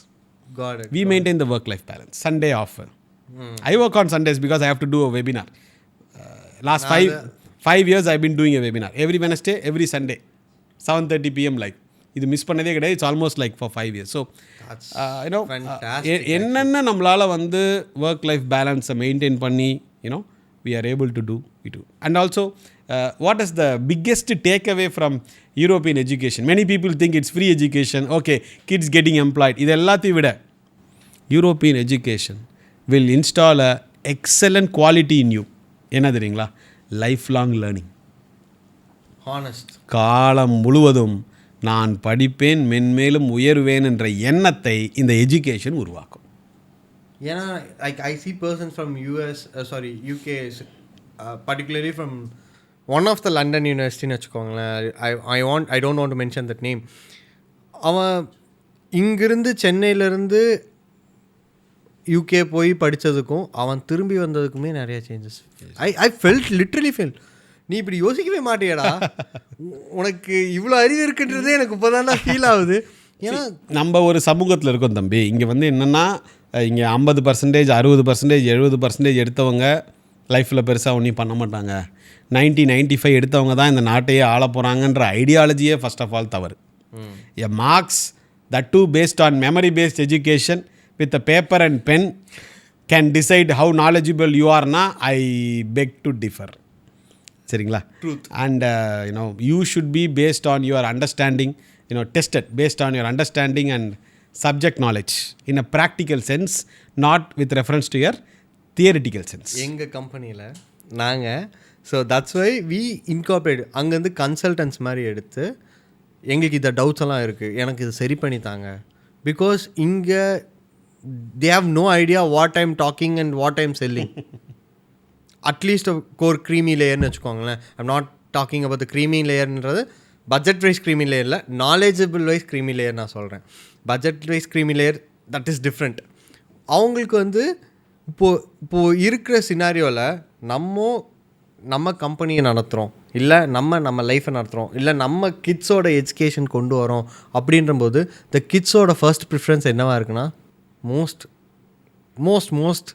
We maintain the work life balance. Sunday off. I work on Sundays because I have to do a webinar. Last 5 years I've been doing a webinar every Wednesday, every Sunday, 7:30 PM live. இது miss பண்ணதே கிடையாது. It's almost like for 5 years. So என்னென்ன நம்மளால் வந்து work life பேலன்ஸை maintain பண்ணி we are able to do it. And also, what is the biggest takeaway from European education? Many people think it's free education, okay, kids getting employed. இது எல்லாத்தையும் விட European education will install a excellent quality in you. என்ன தெரியுங்களா? lifelong learning. Honest. காலம் முழுவதும் நான் படிப்பேன், மென்மேலும் உயர்வேன் என்ற எண்ணத்தை இந்த எஜுகேஷன் உருவாக்கும். ஏன்னா like I see persons from UK particularly from one of the London யூனிவர்சிட்டின்னு வச்சுக்கோங்களேன். I don't want to mention that name. அவன் இங்கிருந்து சென்னையிலேருந்து யூகே போய் படித்ததுக்கும் அவன் திரும்பி வந்ததுக்குமே நிறைய changes. I felt literally felt. நீ இப்படி யோசிக்கவே மாட்டியடா, உனக்கு இவ்வளோ அறிவு இருக்குன்றதே எனக்கு இப்போ தான் ஃபீல் ஆகுது. ஏன்னா நம்ம ஒரு சமூகத்தில் இருக்கோம் தம்பி. இங்கே வந்து என்னென்னா, இங்கே 50%, 60%, 70% எடுத்தவங்க லைஃப்பில் பெருசாக ஒன்றும் பண்ண மாட்டாங்க. 95 எடுத்தவங்க தான் இந்த நாட்டையே ஆள போகிறாங்கன்ற ஐடியாலஜியே ஃபர்ஸ்ட் ஆஃப் ஆல் தவறு. A marks that do based on memory based education with a paper and pen can decide how knowledgeable you ஆர்னா ஐ பெக் டு டிஃபர். சரிங்களா? And you should be based on your understanding, tested based on your understanding and subject knowledge in a practical sense, not with reference to your theoretical sense. எங்கள் கம்பெனியில் நாங்கள் that's why we incorporate அங்கேருந்து consultants மாதிரி எடுத்து எங்களுக்கு இந்த doubts எல்லாம் இருக்குது, எனக்கு இது சரி பண்ணி தாங்க. பிகாஸ் இங்கே they have no idea what I'm talking and what I'm selling. At least core creamy லேயர்னு வச்சுக்கோங்களேன். I'm not talking about the creamy லேயர்ன்றது பட்ஜெட் வைஸ் க்ரீமி லேயரில், நாலேஜபிள் வைஸ் க்ரீமி லேயர் நான் சொல்கிறேன். Budget wise creamy layer that is different. அவங்களுக்கு வந்து இப்போது இருக்கிற சினாரியோவில் நம்ம கம்பெனியை நடத்துகிறோம், இல்லை நம்ம லைஃப்பை நடத்துகிறோம், இல்லை நம்ம கிட்ஸோட எஜுகேஷன் கொண்டு வரோம். அப்படின்றபோது த கிட்ஸோட ஃபர்ஸ்ட் ப்ரிஃபரன்ஸ் என்னவாக இருக்குன்னா மோஸ்ட்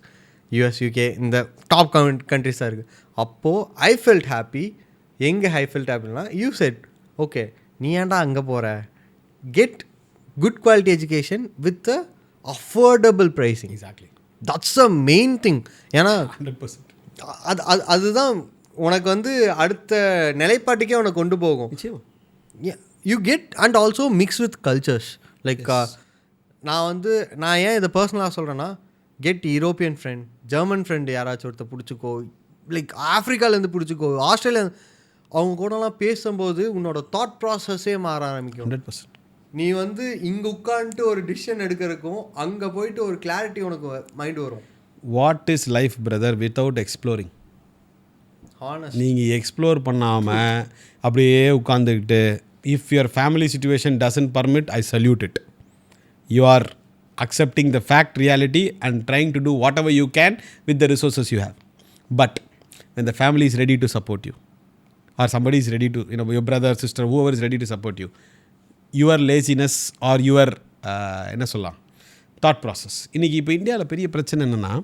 யூஎஸ் யூகே இந்த டாப் கண்ட்ரிஸாக இருக்குது. அப்போது ஐ ஃபெல்ட் ஹாப்பி. எங்கே ஐ ஃபெல்ட் ஹாப்பினா யூ செட் ஓகே, நீ ஏன்டா அங்கே போகிற, get good quality education with affordable pricing. Exactly, that's a main thing. ஏன்னா 100% அதுதான் உனக்கு வந்து அடுத்த நிலைப்பாட்டுக்கே உனக்கு கொண்டு போகும். You get and also mix with cultures. Like நான் ஏன் இதை பர்சனலாக சொல்கிறேன்னா, get European friend, German friend யாராச்சும் ஒருத்தர் பிடிச்சிக்கோ, லைக் ஆஃப்ரிக்காலேருந்து பிடிச்சிக்கோ, ஆஸ்திரேலியா. அவங்க கூடலாம் பேசும்போது உன்னோட தாட் ப்ராசஸே மாற ஆரம்பிக்கும். 100%. நீ வந்து இங்கே உட்காந்துட்டு ஒரு டிசிஷன் எடுக்கிறதுக்கும் அங்கே போயிட்டு ஒரு கிளாரிட்டி உனக்கு மைண்ட் வரும். What is life brother without exploring? நீங்கள் எக்ஸ்ப்ளோர் பண்ணாமல் அப்படியே உட்காந்துக்கிட்டு, if your family situation doesn't permit, I salute it. You are accepting the fact reality and trying to do whatever you can with the resources you have. But when the family is ready to support you, or somebody is ready to, your brother, sister, whoever is ready to support you, your laziness or your என்ன சொல்லலாம் thought process. இன்றைக்கி இப்போ இந்தியாவில் பெரிய பிரச்சனை என்னென்னா,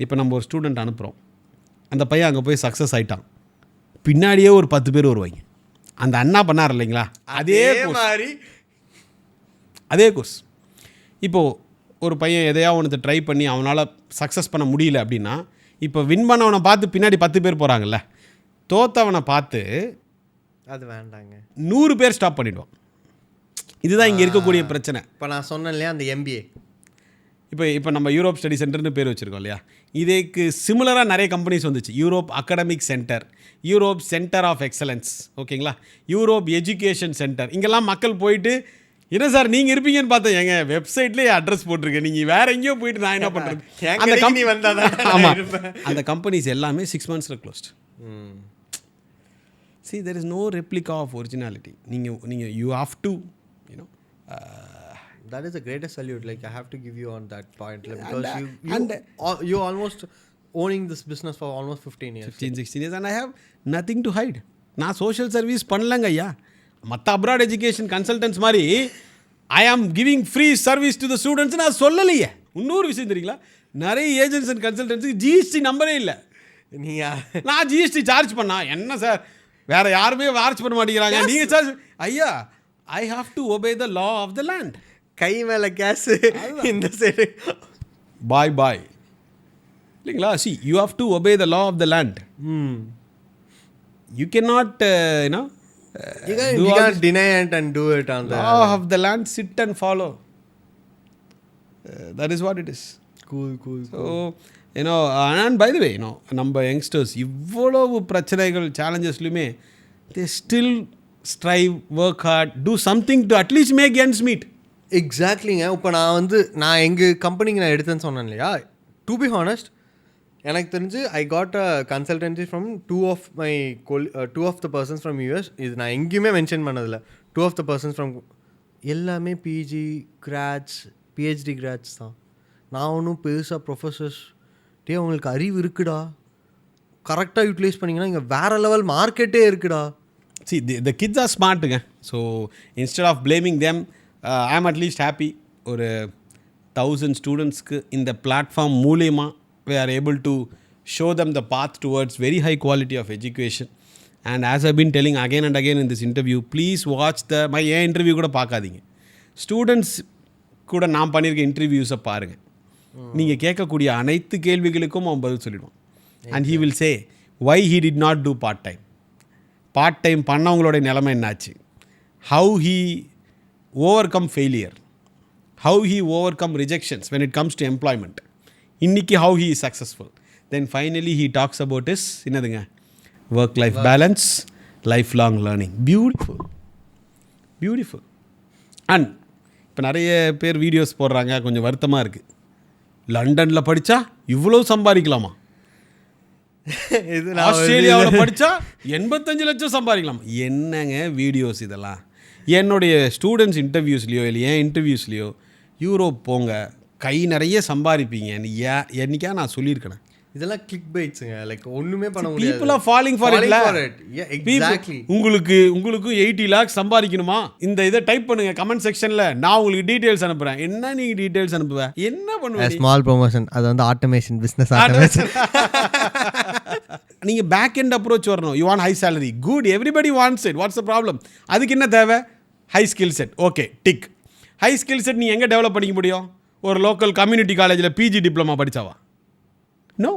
இப்போ நம்ம ஒரு ஸ்டூடெண்ட் அனுப்புகிறோம், அந்த பையன் அங்கே போய் சக்ஸஸ் ஆகிட்டான், பின்னாடியே ஒரு 10 பேர் வருவாங்க. அந்த அண்ணா பண்ணார் இல்லைங்களா, அதே மாதிரி அதே கோர்ஸ். இப்போது ஒரு பையன் எதையா ஒன்று ட்ரை பண்ணி அவனால் சக்ஸஸ் பண்ண முடியல அப்படின்னா, இப்போ வின் பண்ணவனை பார்த்து பின்னாடி 10 பேர் போகிறாங்கல்ல, தோத்தவனை பார்த்து அது வேண்டாங்க 100 பேர் ஸ்டாப் பண்ணிவிடுவான். இதுதான் இங்கே இருக்கக்கூடிய பிரச்சனை. இப்போ நான் சொன்னேன் இல்லையா, அந்த எம்பிஏ, இப்போ நம்ம யூரோப் ஸ்டடி சென்டர்னு பேர் வச்சுருக்கோம் இல்லையா, இதுக்கு சிமிலராக நிறைய கம்பெனிஸ் வந்துச்சு. Europe academic centre, Europe centre of excellence, ஓகேங்களா, யூரோப் எஜுகேஷன் சென்டர். இங்கெல்லாம் மக்கள் போயிட்டு, என்ன சார் நீங்கள் இருப்பீங்கன்னு பார்த்தேன், எங்க வெப்சைட்லேயே அட்ரஸ் போட்டிருக்கேன், நீங்கள் வேறு எங்கேயோ போயிட்டு நான் என்ன பண்ணுறது. அந்த கம்பெனி வந்தால் ஆமாம், அந்த கம்பெனிஸ் எல்லாமே 6 months closed. See, there is no replica of originality. நீங்கள் you have to, that is the greatest salute. Like I have to give you on that point, like, because you almost owning this business for almost 15 years, 16 years, and I have nothing to hide. நான் social service பண்ணலங்க ஐயா. மற்ற abroad education consultants மாதிரி I am giving free service to the students நான் சொல்லலையே. இன்னொரு விஷயம் தெரியுங்களா, நிறைய ஏஜென்ட்ஸ் அண்ட் கன்சல்டன்ஸுக்கு ஜிஎஸ்டி நம்பரே இல்லை. நான் ஜிஎஸ்டி சார்ஜ் பண்ணா என்ன சார், வேற யாருமே சார்ஜ் பண்ண மாட்டேங்கிறாங்க, நீங்கள் சார்ஜ். ஐயா, I have to obey the law of the land. கை மேலே கேஸு இந்த சைடு. பாய் இல்லைங்களா? See you have to obey the law of the land. You can not you know you can't deny it and do it on the law of the land, sit and follow. That is what it is. cool. So and by the way, நம்ம youngsters இவ்வளவு பிரச்சனைகள் சேலஞ்சஸ்லையுமே they still strive, work hard, do something to at least make ends meet. எக்ஸாக்ட்லிங்க. இப்போ நான் எங்கள் கம்பெனிக்கு நான் எடுத்தேன்னு சொன்னேன் இல்லையா, டு பி ஹானஸ்ட் எனக்கு தெரிஞ்சு I got a consultancy from two of the persons from US. இது நான் எங்கேயுமே மென்ஷன் பண்ணதில்லை. 2 of the பர்சன்ஸ் ஃப்ரம் எல்லாமே பிஜி கிராட்ஸ், பிஹெச்டி கிராட்ஸ் தான். நான் ஒன்றும் பெருசாக ப்ரொஃபஸர்ஸ் உங்களுக்கு அறிவு இருக்குடா, கரெக்டாக யூட்டிலைஸ் பண்ணிங்கன்னா இங்கே வேறு லெவல் மார்க்கெட்டே இருக்குடா. See, the kids are smart. So instead of blaming them, I am at least happy. ஒரு 1000 ஸ்டூடெண்ட்ஸ்க்கு இந்த பிளாட்ஃபார்ம் மூலயமா we are able to show them the path towards very high quality of education. And as I've been telling again and again in this interview, please watch my interview கூட பார்க்காதீங்க, students கூட நான் பண்ணியிருக்க இன்டர்வியூஸை பாருங்கள். நீங்கள் கேட்கக்கூடிய அனைத்து கேள்விகளுக்கும் அவன் பதில் சொல்லிடுவான். And he will say why he did not do part time பண்ணவங்களோட நிலைமை என்னாச்சு, how he overcome failure, how he overcome rejections when it comes to employment, இன்னைக்கு how he is successful. Then finally he talks about his என்னதுங்க work life balance, lifelong learning. Beautiful. And இப்போ நிறைய பேர் videos போடுறாங்க, கொஞ்சம் வருத்தமாக இருக்குது. லண்டனில் படித்தா இவ்வளோ சம்பாதிக்கலாமா, ஆஸ்திரேலியாவில் படித்தா 85 லட்சம் சம்பாதிக்கலாம். என்னங்க வீடியோஸ் இதெல்லாம்? என்னுடைய ஸ்டூடெண்ட்ஸ் இன்டர்வியூஸ்லையோ இல்லை என் இன்டர்வியூஸ்லையோ யூரோப் போங்க கை நிறைய சம்பாதிப்பீங்க என்னைக்கா நான் சொல்லியிருக்கேன். இதெல்லாம் கிளிக் பைட்ஸுங்க, லைக் ஒன்றுமே பண்ண முடியாது. people are falling for it. Exactly. உங்களுக்கு 80 lakhs சம்பாதிக்கணுமா, இந்த இதை டைப் பண்ணுங்க கமெண்ட் செக்ஷனில், நான் உங்களுக்கு டீட்டெயில்ஸ் அனுப்புகிறேன். என்ன நீங்கள் டீட்டெயில்ஸ் அனுப்புவேன், என்ன பண்ணுவேன்? ஸ்மால் ப்ரொமோஷன், அது வந்து ஆட்டோமேஷன், பிஸ்னஸ் ஆட்டோமேஷன். நீங்கள் பேக் எண்ட் அப்ரோச் வரணும். You want high salary, good, everybody wants it. What's the problem? அதுக்கு என்ன தேவை? High skill set. Okay, tick. High skill set நீங்கள் எங்கே டெவலப் பண்ணிக்க முடியும்? ஒரு லோக்கல் கம்யூனிட்டி காலேஜில் பிஜி டிப்ளமா படித்தாவா? No,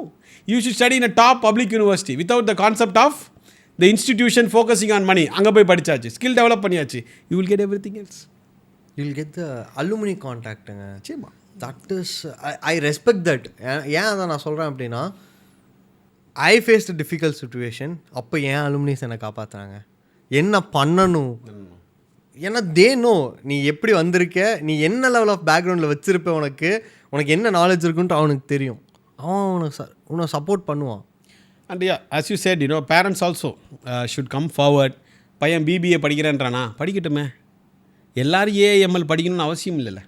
you should study in a top public university without the concept of the institution focusing on money. அங்கே போய் படித்தாச்சு, skill develop பண்ணியாச்சு, you will get everything else. You will get the alumni contactங்க. சரிமா, that is I respect that. ஏன் அதை நான் சொல்கிறேன் அப்படின்னா, I faced a difficult situation. அப்போ ஏன் அலுமினிஸ் என்னை காப்பாற்றுறாங்க, என்ன பண்ணணும், ஏன்னா தேனோ நீ எப்படி வந்திருக்க, நீ என்ன லெவல் ஆஃப் பேக்ரவுண்டில் வச்சுருப்ப, உனக்கு என்ன நாலேஜ் இருக்குன்ட்டு அவனுக்கு தெரியும். அவன் உன்னை சப்போர்ட் பண்ணுவான். And as you said, parents also should come forward. பையன் பிபிஏ படிக்கிறேன்றானா, படிக்கட்டுமே. எல்லாரும் ஏஎம்எல் படிக்கணும்னு அவசியம் இல்லைல்ல.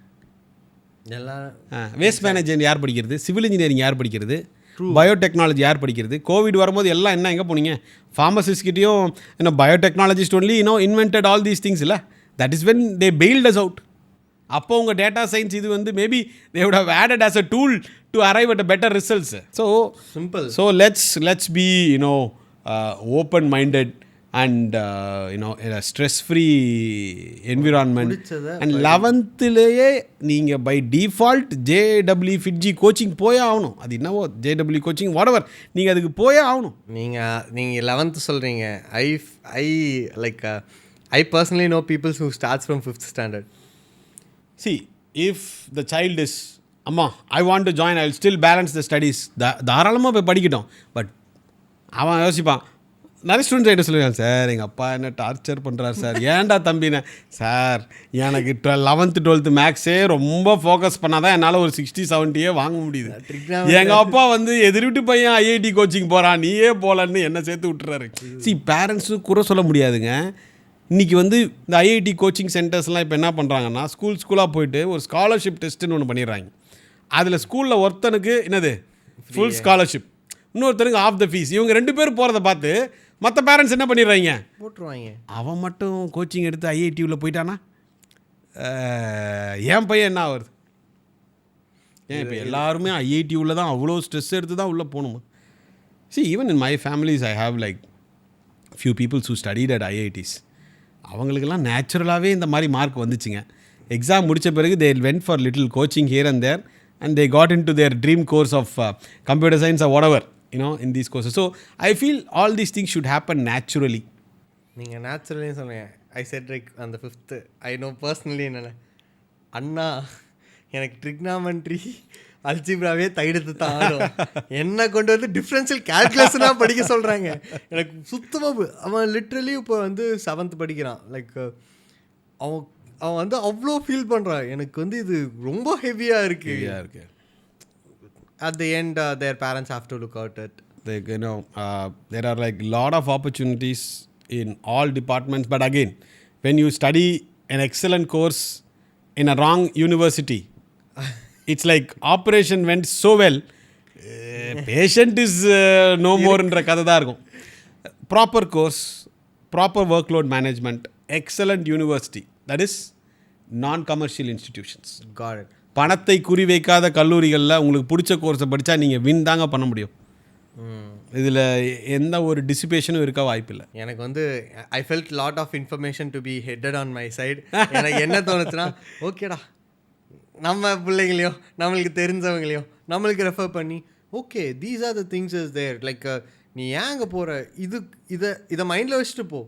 வேஸ்ட் மேனேஜ்மெண்ட் யார் படிக்கிறது, சிவில் இன்ஜினியரிங் யார் படிக்கிறது, பயோடெக்னாலஜி யார் படிக்கிறது? கோவிட் வரும்போது எல்லாம் என்ன எங்கே போனீங்க? ஃபார்மசிஸ்ட்கிட்டையும் biotechnologist only invented all these things இல்லை. That is when they failed us out. அப்போ உங்கள் டேட்டா சயின்ஸ் இது வந்து maybe they would have added as a tool to arrive at a better results. So simple. So let's be open minded and in a stress free environment. And 11th லேயே நீங்கள் by default JW FITG coaching போயே ஆகணும். அது என்னவோ JW coaching whatever, நீங்கள் அதுக்கு போயே ஆகணும். நீங்கள் 11th சொல்கிறீங்க. I personally know people who starts from 5th standard. See, if the child is, அம்மா I want to join, I will still balance the studies, தாராளமாக போய் படிக்கட்டும். பட் அவன் யோசிப்பான், நிறைய ஸ்டூடெண்ட்ஸ் கிட்ட சொல்லுவாங்க, சார் எங்கள் அப்பா என்ன டார்ச்சர் பண்ணுறாரு சார், ஏன்டா தம்பினே, சார் எனக்கு 11th 12th மேக்ஸே ரொம்ப ஃபோக்கஸ் பண்ணால் தான் என்னால் ஒரு 60-70 வாங்க முடியுது. எங்கள் அப்பா வந்து எதிர்விட்டு பையன் ஐஐடி கோச்சிங் போகிறான், நீயே போகலன்னு என்ன சேர்த்து விட்டுறாரு. See, பேரண்ட்ஸும் குறை சொல்ல முடியாதுங்க. இன்றைக்கி வந்து இந்த ஐஐடி கோச்சிங் சென்டர்ஸ்லாம் இப்போ என்ன பண்ணுறாங்கன்னா, ஸ்கூலாக போயிட்டு ஒரு ஸ்காலர்ஷிப் டெஸ்ட்டுன்னு ஒன்று பண்ணிடுறாங்க. அதில் ஸ்கூலில் ஒருத்தனுக்கு என்னது ஃபுல் ஸ்காலர்ஷிப், இன்னொருத்தனுக்கு ஆஃப் த ஃபீஸ். இவங்க 2 பேர் போகிறத பார்த்து மற்ற பேரண்ட்ஸ் என்ன பண்ணிடுறாங்க, போட்டுருவாங்க. அவன் மட்டும் கோச்சிங் எடுத்து ஐஐடியில் போயிட்டானா என் பையன் என்ன ஆகுது? ஏன் இப்போ எல்லாருமே ஐஐடி உள்ள தான் அவ்வளோ ஸ்ட்ரெஸ் எடுத்து தான் உள்ளே போகணுமா? See, even in my families I have like few people who studied at IITs. அவங்களுக்கெல்லாம் நேச்சுரலாகவே இந்த மாதிரி மார்க் வந்துச்சுங்க. எக்ஸாம் முடித்த பிறகு they went for little coaching here and there and they got into their dream course of computer science or whatever, in these courses. So I feel all these things should happen naturally. நீங்கள் naturally சொன்னீங்க. ஐ set like அந்த 5th I know personally என்னென்ன அண்ணா எனக்கு trigonometry அல்ஜிப்ராவே தைடுத்து தான் ஆடும், என்ன கொண்டு வந்து டிஃப்ரென்ஷியல் கேல்குலேஷனாக படிக்க சொல்கிறாங்க. எனக்கு சுத்தமாக அவன் லிட்ரலி இப்போ வந்து 7th படிக்கிறான். லைக் அவன் வந்து அவ்வளோ ஃபீல் பண்ணுறான். எனக்கு வந்து இது ரொம்ப ஹெவியாக இருக்குது. At the end, their parents have to look out at. There are like lot of opportunities in all departments, but again, when you study an excellent course in a wrong university, it's like operation went so well, patient is no more என்ற கதை தான் இருக்கும். Proper course, proper workload management, excellent university, that is non-commercial institutions. Got it. பணத்தை குறி வைக்காத கல்லூரிகளில் உங்களுக்கு பிடிச்ச கோர்ஸை படித்தா நீங்கள் வின் தாங்க பண்ண முடியும். இதில் எந்த ஒரு டிசிபேஷனும் இருக்க வாய்ப்பில்லை. எனக்கு வந்து I felt lot of information to be headed on my side. எனக்கு என்ன தோணுச்சுன்னா, ஓகேடா நம்ம பிள்ளைங்களையோ நம்மளுக்கு தெரிஞ்சவங்களையோ நம்மளுக்கு ரெஃபர் பண்ணி, okay these are the things is there. Like நீ ஏங்க போகிற இதை மைண்டில் வச்சுட்டு போ.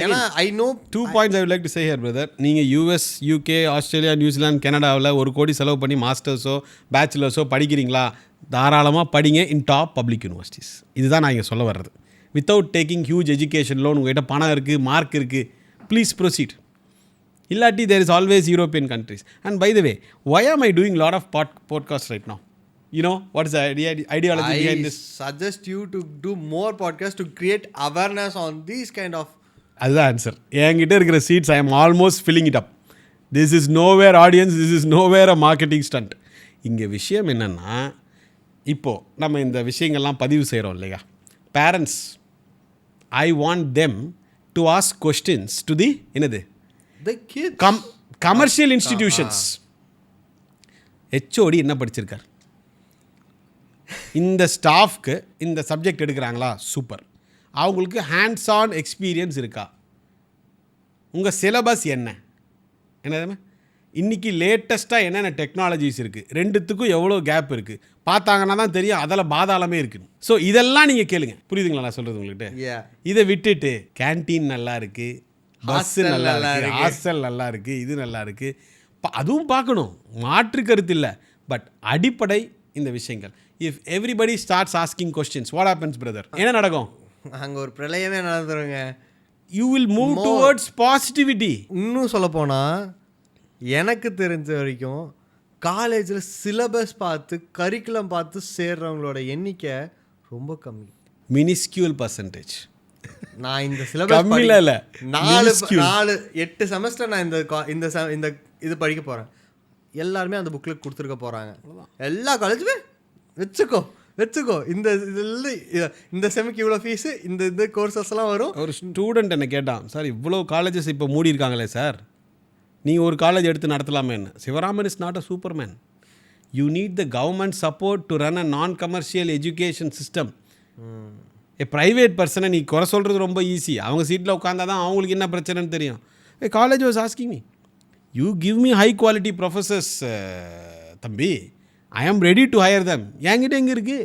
ஏன்னா I know 2 points I would like to say here, brother. நீங்கள் US, UK, ஆஸ்திரேலியா, நியூசிலாந்து, கனடாவில் 1 கோடி செலவு பண்ணி மாஸ்டர்ஸோ பேச்சுலர்ஸோ படிக்கிறீங்களா, தாராளமாக படிங்க இன் டாப் பப்ளிக் யூனிவர்சிட்டிஸ். இதுதான் நான் இங்கே சொல்ல வர்றது. Without taking huge education loan, உங்கள்கிட்ட பணம் இருக்குது, மார்க் இருக்குது, ப்ளீஸ் ப்ரொசீட். இல்லாட்டி there is always European countries. And by the way, why am I doing lot of podcasts right now? What is the ideology behind this? I suggest you to do more podcasts to create awareness on these kind of. அதுதான் answer. என்கிட்ட இருக்கிற seats I am almost filling it up. This is nowhere audience, this is nowhere a marketing stunt. இங்கே விஷயம் என்னென்னா, இப்போது நம்ம இந்த விஷயங்கள்லாம் பதிவு செய்கிறோம் இல்லையா, parents, I want them to ask questions to the என்னது கமர்ஷியல் இன்ஸ்டிடியூஷன்ஸ். ஹெச்ஓடி என்ன படிச்சிருக்கார், இந்த ஸ்டாஃப்க்கு இந்த சப்ஜெக்ட் எடுக்கிறாங்களா, சூப்பர். அவங்களுக்கு ஹேண்ட்ஸ் ஆன் எக்ஸ்பீரியன்ஸ் இருக்கா, உங்கள் சிலபஸ் என்னது, இன்றைக்கி லேட்டஸ்ட்டாக என்னென்ன டெக்னாலஜிஸ் இருக்குது, ரெண்டுத்துக்கும் எவ்வளோ கேப் இருக்குது பார்த்தாங்கன்னா தான் தெரியும், அதில் பாதாளமே இருக்குது. ஸோ இதெல்லாம் நீங்கள் கேளுங்க. புரியுதுங்களா நான் சொல்கிறது உங்கள்கிட்ட? இதை விட்டுட்டு கேன்டீன் நல்லா இருக்குது, பஸ்ஸு நல்லா இருக்குது, ஹாஸ்டல் நல்லா இருக்குது, இது நல்லா இருக்குது, அதுவும் பார்க்கணும், மாற்று கருத்து இல்லை. பட் அடிப்படை இந்த விஷயங்கள். If everybody starts asking questions, what happens brother? என்ன நடக்கும்? அங்கே ஒரு பிரளயமே நடந்துருங்க. You will move towards positivity. இன்னும் சொல்லப்போனால் எனக்கு தெரிஞ்ச வரைக்கும் காலேஜில் சிலபஸ் பார்த்து கரிக்குலம் பார்த்து சேர்றவங்களோட எண்ணிக்கை ரொம்ப கம்மி, மினிஸ்கியூல் பர்சன்டேஜ். நான் இந்த சிலபஸ் இல்லை 8 செமஸ்டர் நான் இந்த இது படிக்க போகிறேன். எல்லாருமே அந்த புக்கில் கொடுத்துருக்க போகிறாங்க. எல்லா காலேஜுமே வச்சுக்கோ இந்த செமிக்கு இவ்வளோ ஃபீஸு, இந்த கோர்சஸ் எல்லாம் வரும். ஒரு ஸ்டூடெண்ட் என்ன கேட்டான், சார் இவ்வளோ காலேஜஸ் இப்போ மூடி இருக்காங்களே சார், நீங்கள் ஒரு காலேஜ் எடுத்து நடத்தலாமே என்ன? Sivaraman is not a Superman. You need the government support to run அ நான் கமர்ஷியல் எஜுகேஷன் சிஸ்டம். ஏ ப்ரைவேட் பர்சனை நீ குறை சொல்கிறது ரொம்ப ஈஸி. அவங்க சீட்டில் உட்காந்தா தான் அவங்களுக்கு என்ன பிரச்சனைன்னு தெரியும். A college was asking me, you give me high quality professors தம்பி, I am ready to higher தம். என்கிட்ட எங்கே இருக்குது?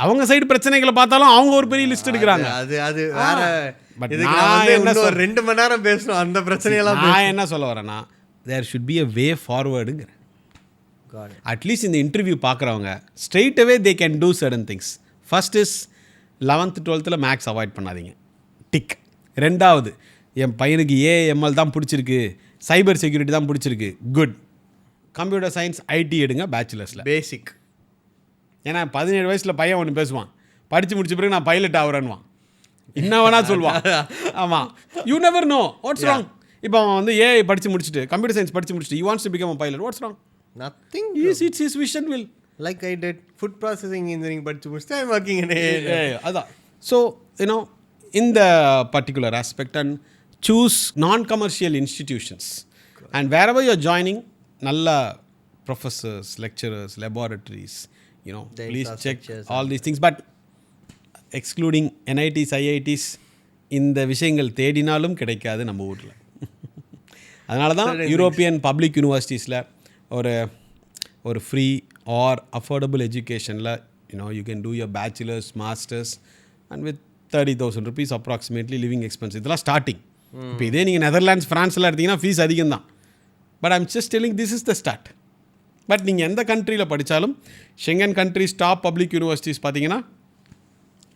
அவங்க சைடு பிரச்சனைகளை பார்த்தாலும் அவங்க ஒரு பெரிய லிஸ்ட் எடுக்கிறாங்க. அது வேற. பட் நான் என்ன 2 மணி நேரம் பேசணும் அந்த பிரச்சனையெல்லாம். நான் என்ன சொல்ல வரேன்னா, there should be a way ஃபார்வர்டுங்கிற. அட்லீஸ்ட் இந்த இன்டர்வியூ பார்க்குறவங்க straight away they can do certain things. First is 11th 12th maths avoid பண்ணாதீங்க, டிக். 2வது, என் பையனுக்கு ஏஎம்எல் தான் பிடிச்சிருக்கு, சைபர் செக்யூரிட்டி தான் பிடிச்சிருக்கு, குட். கம்ப்யூட்டர் சயின்ஸ் ஐடி எடுங்க பேச்சுலர்ஸில், பேசிக். ஏன்னா 17 வயசில் பையன் ஒன்று பேசுவான், படித்து முடிச்ச பிறகு நான் பைலட் ஆகிறேன்வான், என்ன வேணா சொல்லுவான். ஆமாம், you never know what's wrong. இப்போ அவன் வந்து ஏஐ படித்து முடிச்சுட்டு கம்ப்யூட்டர் சயின்ஸ் படித்து முடிச்சுட்டு you wants to become a pilot, what's wrong? Nothing. It's his vision will. Like I did food processing engineering படித்து முடிச்சுட்டு ஐ ஒர்க்கிங் இன் ஏஐ. அதான். ஸோ இந்த particular aspect and choose non commercial institutions and wherever you are joining, நல்ல professors, lecturers, laboratories, please check all these things. But excluding NITs, IITs, இந்த விஷயங்கள் தேடினாலும் கிடைக்காது நம்ம ஊரில். அதனால தான் யூரோப்பியன் பப்ளிக் யூனிவர்சிட்டிஸில் ஒரு ஒரு ஃப்ரீ ஆர் அஃபோர்டபுள் எஜுகேஷனில் you can do your bachelor's, master's and with 30,000 rupees approximately living expense. இதெல்லாம் ஸ்டார்டிங். இப்போ இதே நீங்கள் நெதர்லாண்ட்ஸ், ஃப்ரான்ஸ்லாம் எடுத்திங்கன்னா ஃபீஸ் அதிகம் தான். But I'm just telling this is the start. But நீங்கள் எந்த கண்ட்ரியில் படித்தாலும் Schengen countries top public universities பார்த்தீங்கன்னா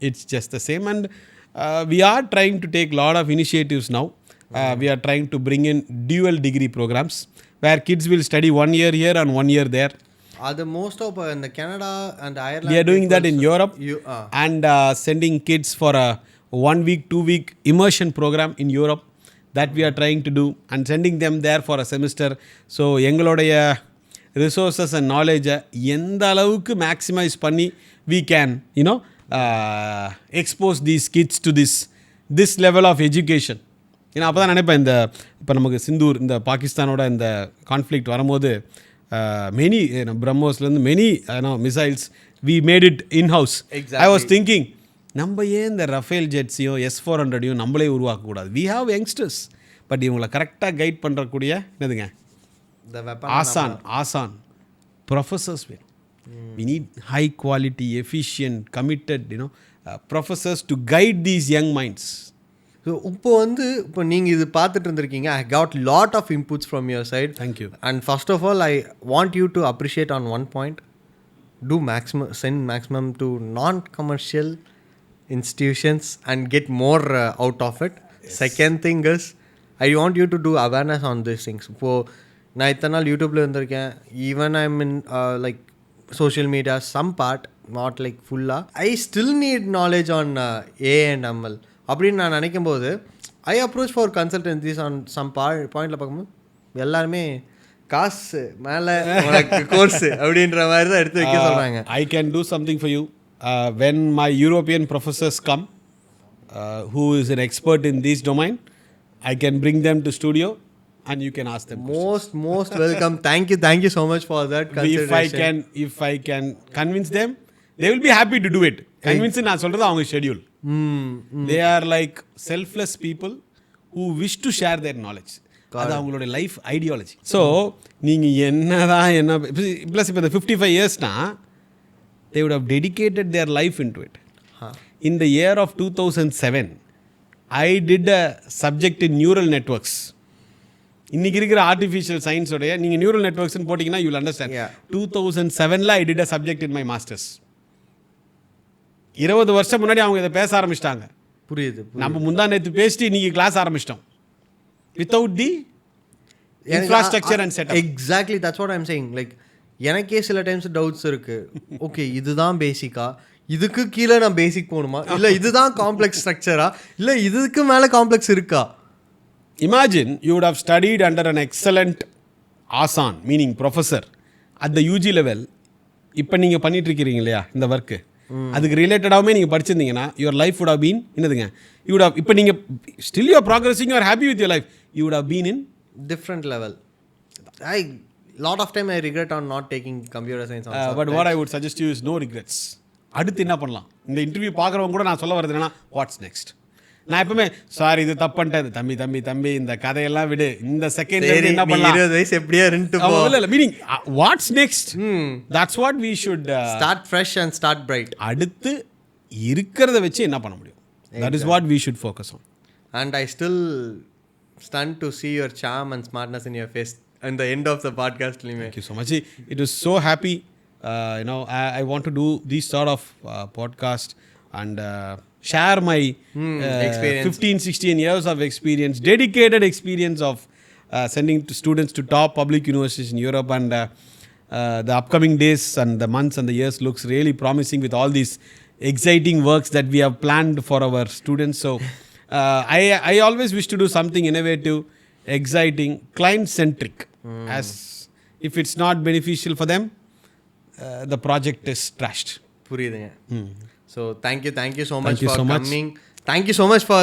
it's just the same. And we are trying to take lot of initiatives now. We are trying to bring in dual degree programs where kids will study 1 year here and 1 year there. அது most of இந்த Canada and Ireland We are doing that in Europe and sending kids for a 1 week, 2 week immersion program in Europe that we are trying to do and sending them there for a semester. So எங்களுடைய resources and knowledge எந்த அளவுக்கு maximize பண்ணி we can expose these kids to this level of education. ஏன்னா அப்போ தான் நினைப்பேன், இப்போ நமக்கு சிந்தூர் இந்த பாகிஸ்தானோட இந்த கான்ஃப்ளிக்ட் வரும்போது மெனி பிரம்மோஸ்லேருந்து many missiles we made it inhouse. I was thinking, நம்ம ஏன் இந்த ரஃபேல் ஜெட்ஸையும் S-400 நம்மளே உருவாக்கக்கூடாது? We have youngsters. பட் இவங்களை கரெக்டாக கைட் பண்ணுறக்கூடிய என்னதுங்க ஆசான் ப்ரொஃபஸர்ஸ் வேணும். We need high quality, efficient, committed, professors to guide these young minds. So இப்போ நீங்கள் இது பார்த்துட்டு இருந்திருக்கீங்க. I got lot of inputs from your side. Thank you. And first of all I want you to appreciate on one point. Do maximum to non-commercial institutions and get more out of it. Yes. Second thing is, I want you to do awareness on these things. இப்போது நான் இத்தனை நாள் யூடியூப்பில் இருந்திருக்கேன். Even I mean like social media, some part, not like full-ஆ. I still need knowledge on A and ML. அப்படின்னு நான் நினைக்கும் போது I approach for consultancies on some பாயிண்டில் பார்க்கும்போது எல்லாருமே காசு மேலே கோர்ஸு அப்படின்ற மாதிரி தான் எடுத்து வைக்க சொல்கிறாங்க. I can do something for you. When my European professors come who is an expert in this domain, I can bring them to studio and you can ask them most welcome. Thank you so much for that consideration. If I can convince them, they will be happy to do it. Convince நான் சொல்றது அவங்க schedule. They are like selfless people who wish to share their knowledge. அது அவங்களோட life ideology. So நீங்கள் என்ன plus இப்போ இந்த 55 இயர்ஸ்னா they would have dedicated their life into it. In the year of 2007, I did a subject in neural networks. இன்னைக்கு இருக்கிற artificial சயின்ஸோடைய நீங்கள் neural நெட்வொர்க்ஸ்னு போட்டிங்கன்னா you will understand. 2007 I did a subject in my masters. 20 வருஷம் முன்னாடி அவங்க இதை பேச ஆரம்பிச்சிட்டாங்க. புரியுது. நம்ம முந்தா நேற்று பேசிட்டு இன்னைக்கு கிளாஸ் ஆரம்பிச்சிட்டோம். Without the infrastructure and setup. Exactly, that's what I am saying. Like எனக்கே சில டைம்ஸ் டவுட்ஸ் இருக்குது. ஓகே, இதுதான் பேசிக்கா, இதுக்கு கீழே நான் பேசிக் போகணுமா, இல்லை இதுதான் காம்ப்ளெக்ஸ் ஸ்ட்ரக்சரா, இல்லை இதுக்கு மேலே காம்ப்ளெக்ஸ் இருக்கா? Imagine you would have studied under an excellent ஆசான், meaning professor at the UG level. இப்போ நீங்கள் பண்ணிட்டு இருக்கிறீங்க இல்லையா இந்த ஒர்க்கு, அதுக்கு ரிலேட்டடாகவே நீங்கள் படிச்சிருந்தீங்கன்னா your life would have been என்னதுங்க, யூ would have, இப்போ நீங்கள் still you are progressing, you are happy with your life, you would have been in different level. Lot of time I regret on not taking computer science on but what I would suggest you is no regrets. அடுத்து என்ன பண்ணலாம்? இந்த interview பார்க்குறவங்க கூட நான் சொல்ல வரது என்னன்னா, வாட்ஸ் நெக்ஸ்ட். நான் எப்பவுமே சாரி இது தப்பு பண்ணிட்டேன் தம்பி இந்த கதையெல்லாம் விடு, இந்த செகண்ட் என்ன பண்ணலாம், 20 வயசு எப்படியா இருந்துட்டு போ. இல்ல meaning what's next, that's what we should start fresh and start bright. அடுத்து இருக்கிறத வச்சு என்ன பண்ண முடியும், that is what we should focus on. And I still stunned to see your charm and smartness in your face at the end of the podcast. Thank you so much. It was so happy. I want to do this sort of podcast and share my 15-16 years of experience, dedicated experience of sending to students to top public universities in Europe, and the upcoming days and the months and the years looks really promising with all these exciting works that we have planned for our students. So I always wish to do something innovative, exciting, client-centric. As if it's not beneficial for them, the project is trashed. புரியுதுங்க. So thank you so much for coming. Thank you so much for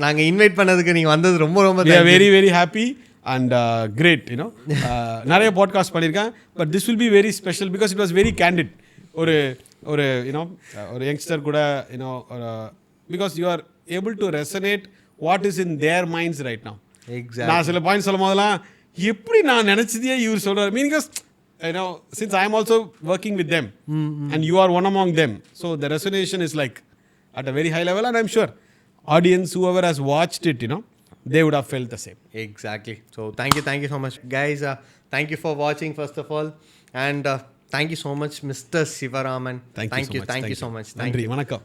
நாங்கள் invite பண்ணதுக்கு நீங்கள் வந்தது ரொம்ப we are very very happy and great. நிறைய podcast பண்ணியிருக்கேன், but this will be very special because it was very candid. ஒரு ஒரு youngster கூட because you are able to resonate what is in their minds right now. Exactly. நான் சில point சொல்லும் போதெல்லாம் எப்படி நான் நினச்சதையே இவர் சொல்கிறார், meaning since I am also working with them and you are one among them, so the resonation is like at a very high level, and I'm sure audience, whoever has watched it, they would have felt the same. Exactly. So thank you so much, guys. Thank you for watching, first of all, and thank you so much, Mr. Sivaraman. Thank you so much. Thank you so much. Thank நன்றி, you. வணக்கம்.